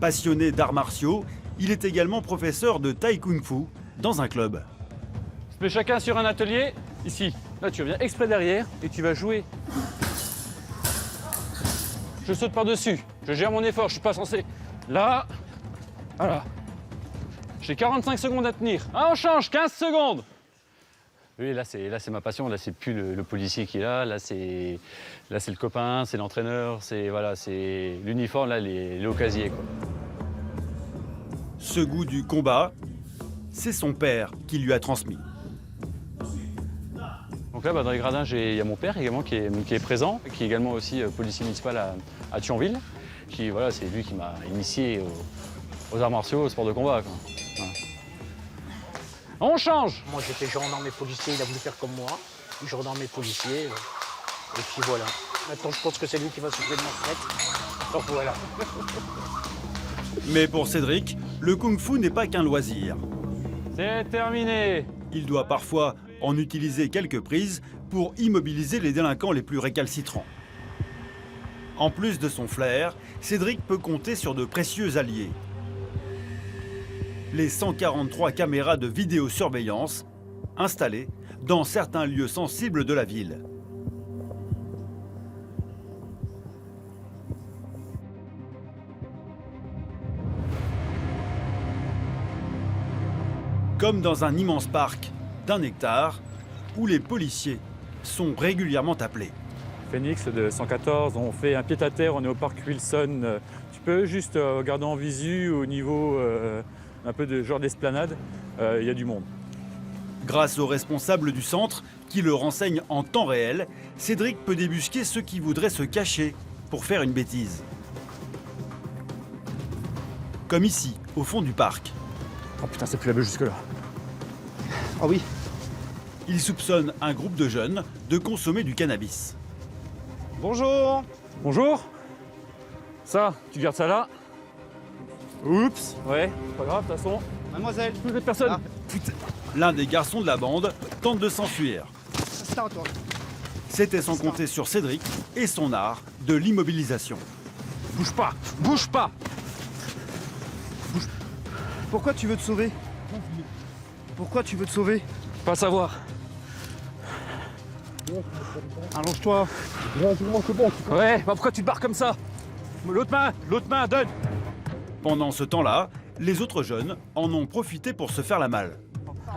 Passionné d'arts martiaux, il est également professeur de Taï Kung Fu dans un club. On se met chacun sur un atelier, ici. Là, tu reviens exprès derrière et tu vas jouer. Je saute par-dessus. Je gère mon effort, je suis pas censé. Là. Voilà. J'ai 45 secondes à tenir. Ah, on change, 15 secondes. Oui, là c'est ma passion. Là, c'est plus le policier qui est là. Là, c'est le copain, c'est l'entraîneur, c'est l'uniforme, là, il est au casier, quoi. Ce goût du combat, c'est son père qui lui a transmis. Donc là, dans les gradins, il y a mon père également qui est présent, qui est également aussi policier municipal à Thionville. C'est lui qui m'a initié aux arts martiaux, au sport de combat, quoi. Voilà. On change! Moi j'étais gendarme et policier, il a voulu faire comme moi. Gendarme et policier. Et puis voilà. Maintenant je pense que c'est lui qui va s'occuper de ma retraite. Donc voilà. Mais pour Cédric, le kung-fu n'est pas qu'un loisir. C'est terminé! Il doit parfois en utiliser quelques prises pour immobiliser les délinquants les plus récalcitrants. En plus de son flair, Cédric peut compter sur de précieux alliés. Les 143 caméras de vidéosurveillance installées dans certains lieux sensibles de la ville. Comme dans un immense parc d'1 hectare où les policiers sont régulièrement appelés. Phoenix de 114, on fait un pied-à-terre, on est au parc Wilson. Tu peux juste regarder en visu au niveau un peu de genre d'esplanade, il y a du monde. Grâce aux responsables du centre qui le renseignent en temps réel, Cédric peut débusquer ceux qui voudraient se cacher pour faire une bêtise. Comme ici, au fond du parc. Oh putain, c'est plus la beuh jusque-là. Ah oui. Il soupçonne un groupe de jeunes de consommer du cannabis. Bonjour. Bonjour. Ça, tu gardes ça là. Oups. Ouais, pas grave, de toute façon. Mademoiselle. Plus de personne. Ah. Putain. L'un des garçons de la bande tente de s'enfuir. C'est à toi. C'était sans compter sur Cédric et son art de l'immobilisation. Bouge pas. Bouge pas. Pourquoi tu veux te sauver? Pourquoi tu veux te sauver? Pas savoir. Allonge-toi. Ouais, bah pourquoi tu te barres comme ça? L'autre main, donne. Pendant ce temps-là, les autres jeunes en ont profité pour se faire la malle.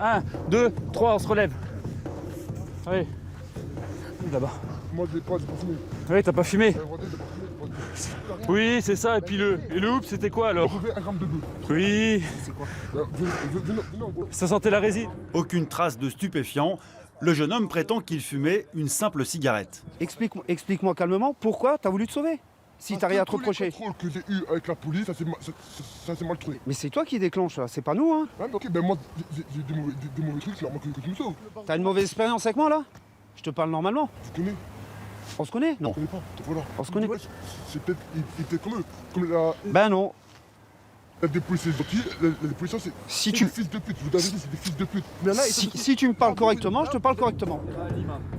1, 2, 3, on se relève. Allez. Là-bas. Moi j'ai pas fumé. Ouais, t'as pas fumé? Oui, c'est ça. Et puis le hoop, c'était quoi alors? 1 gramme de bœuf. Oui. C'est quoi? Ça sentait la résine. Aucune trace de stupéfiant. Le jeune homme prétend qu'il fumait une simple cigarette. Explique-moi calmement pourquoi t'as voulu te sauver. Si t'as rien à te reprocher. Le contrôle que j'ai eu avec la police, ça c'est mal truc. Mais c'est toi qui déclenche là, c'est pas nous hein. Ouais, mais ok, ben moi j'ai des mauvais trucs, c'est normal que tu me sauves. T'as une mauvaise expérience avec moi là? Je te parle normalement. Tu connais? On se connaît? Non. On connaît pas, voilà. On se connaît? C'est peut-être, il était comme eux, comme la... Ben non. Il y a des policiers gentils, les policiers c'est des fils de pute, vous avez dit c'est des fils de pute. Mais là, si tu me parles correctement, je te parle correctement.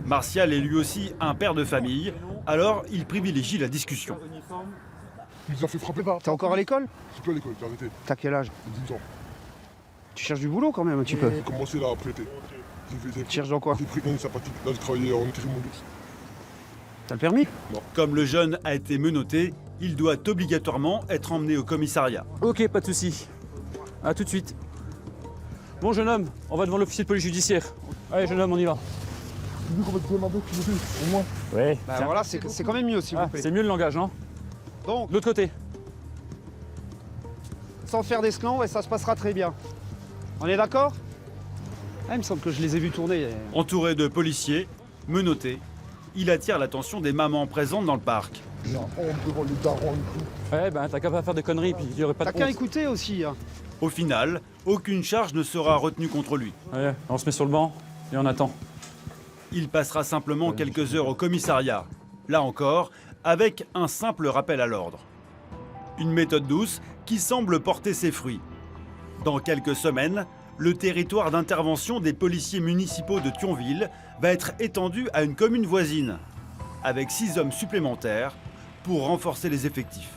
Martial est lui aussi un père de famille, alors il privilégie la discussion. Il nous a fait frapper. T'es encore à l'école? Je suis plus à l'école, j'ai arrêté. T'as quel âge? 10 ans. Tu cherches du boulot quand même un petit peu. J'ai commencé là après l'été. Tu cherches dans quoi? J'ai pris une sympathique. Là, j'ai travaillé en intérim luxe. T'as le permis? Comme le jeune a été menotté, il doit obligatoirement être emmené au commissariat. Ok, pas de souci. À tout de suite. Bon, jeune homme, on va devant l'officier de police judiciaire. Allez, jeune homme, on y va. Tu veux qu'on va te demander qui le fait, au moins? Oui. Bah voilà, c'est quand même mieux s'il vous plaît. C'est mieux le langage, non? Donc, de l'autre côté. Sans faire d'esclandre et ça se passera très bien. On est d'accord? Ah, il me semble que je les ai vus tourner. Entouré de policiers, menotté, il attire l'attention des mamans présentes dans le parc. J'ai honte devant les darons et tout. Ouais, ben t'as qu'à pas faire des conneries, puis il y aurait pas de T'as qu'à honte. écouter aussi. Hein. Au final, aucune charge ne sera retenue contre lui. Ouais, on se met sur le banc et on attend. Il passera simplement quelques heures au commissariat. Là encore, avec un simple rappel à l'ordre. Une méthode douce qui semble porter ses fruits. Dans quelques semaines, le territoire d'intervention des policiers municipaux de Thionville va être étendu à une commune voisine, avec 6 hommes supplémentaires pour renforcer les effectifs.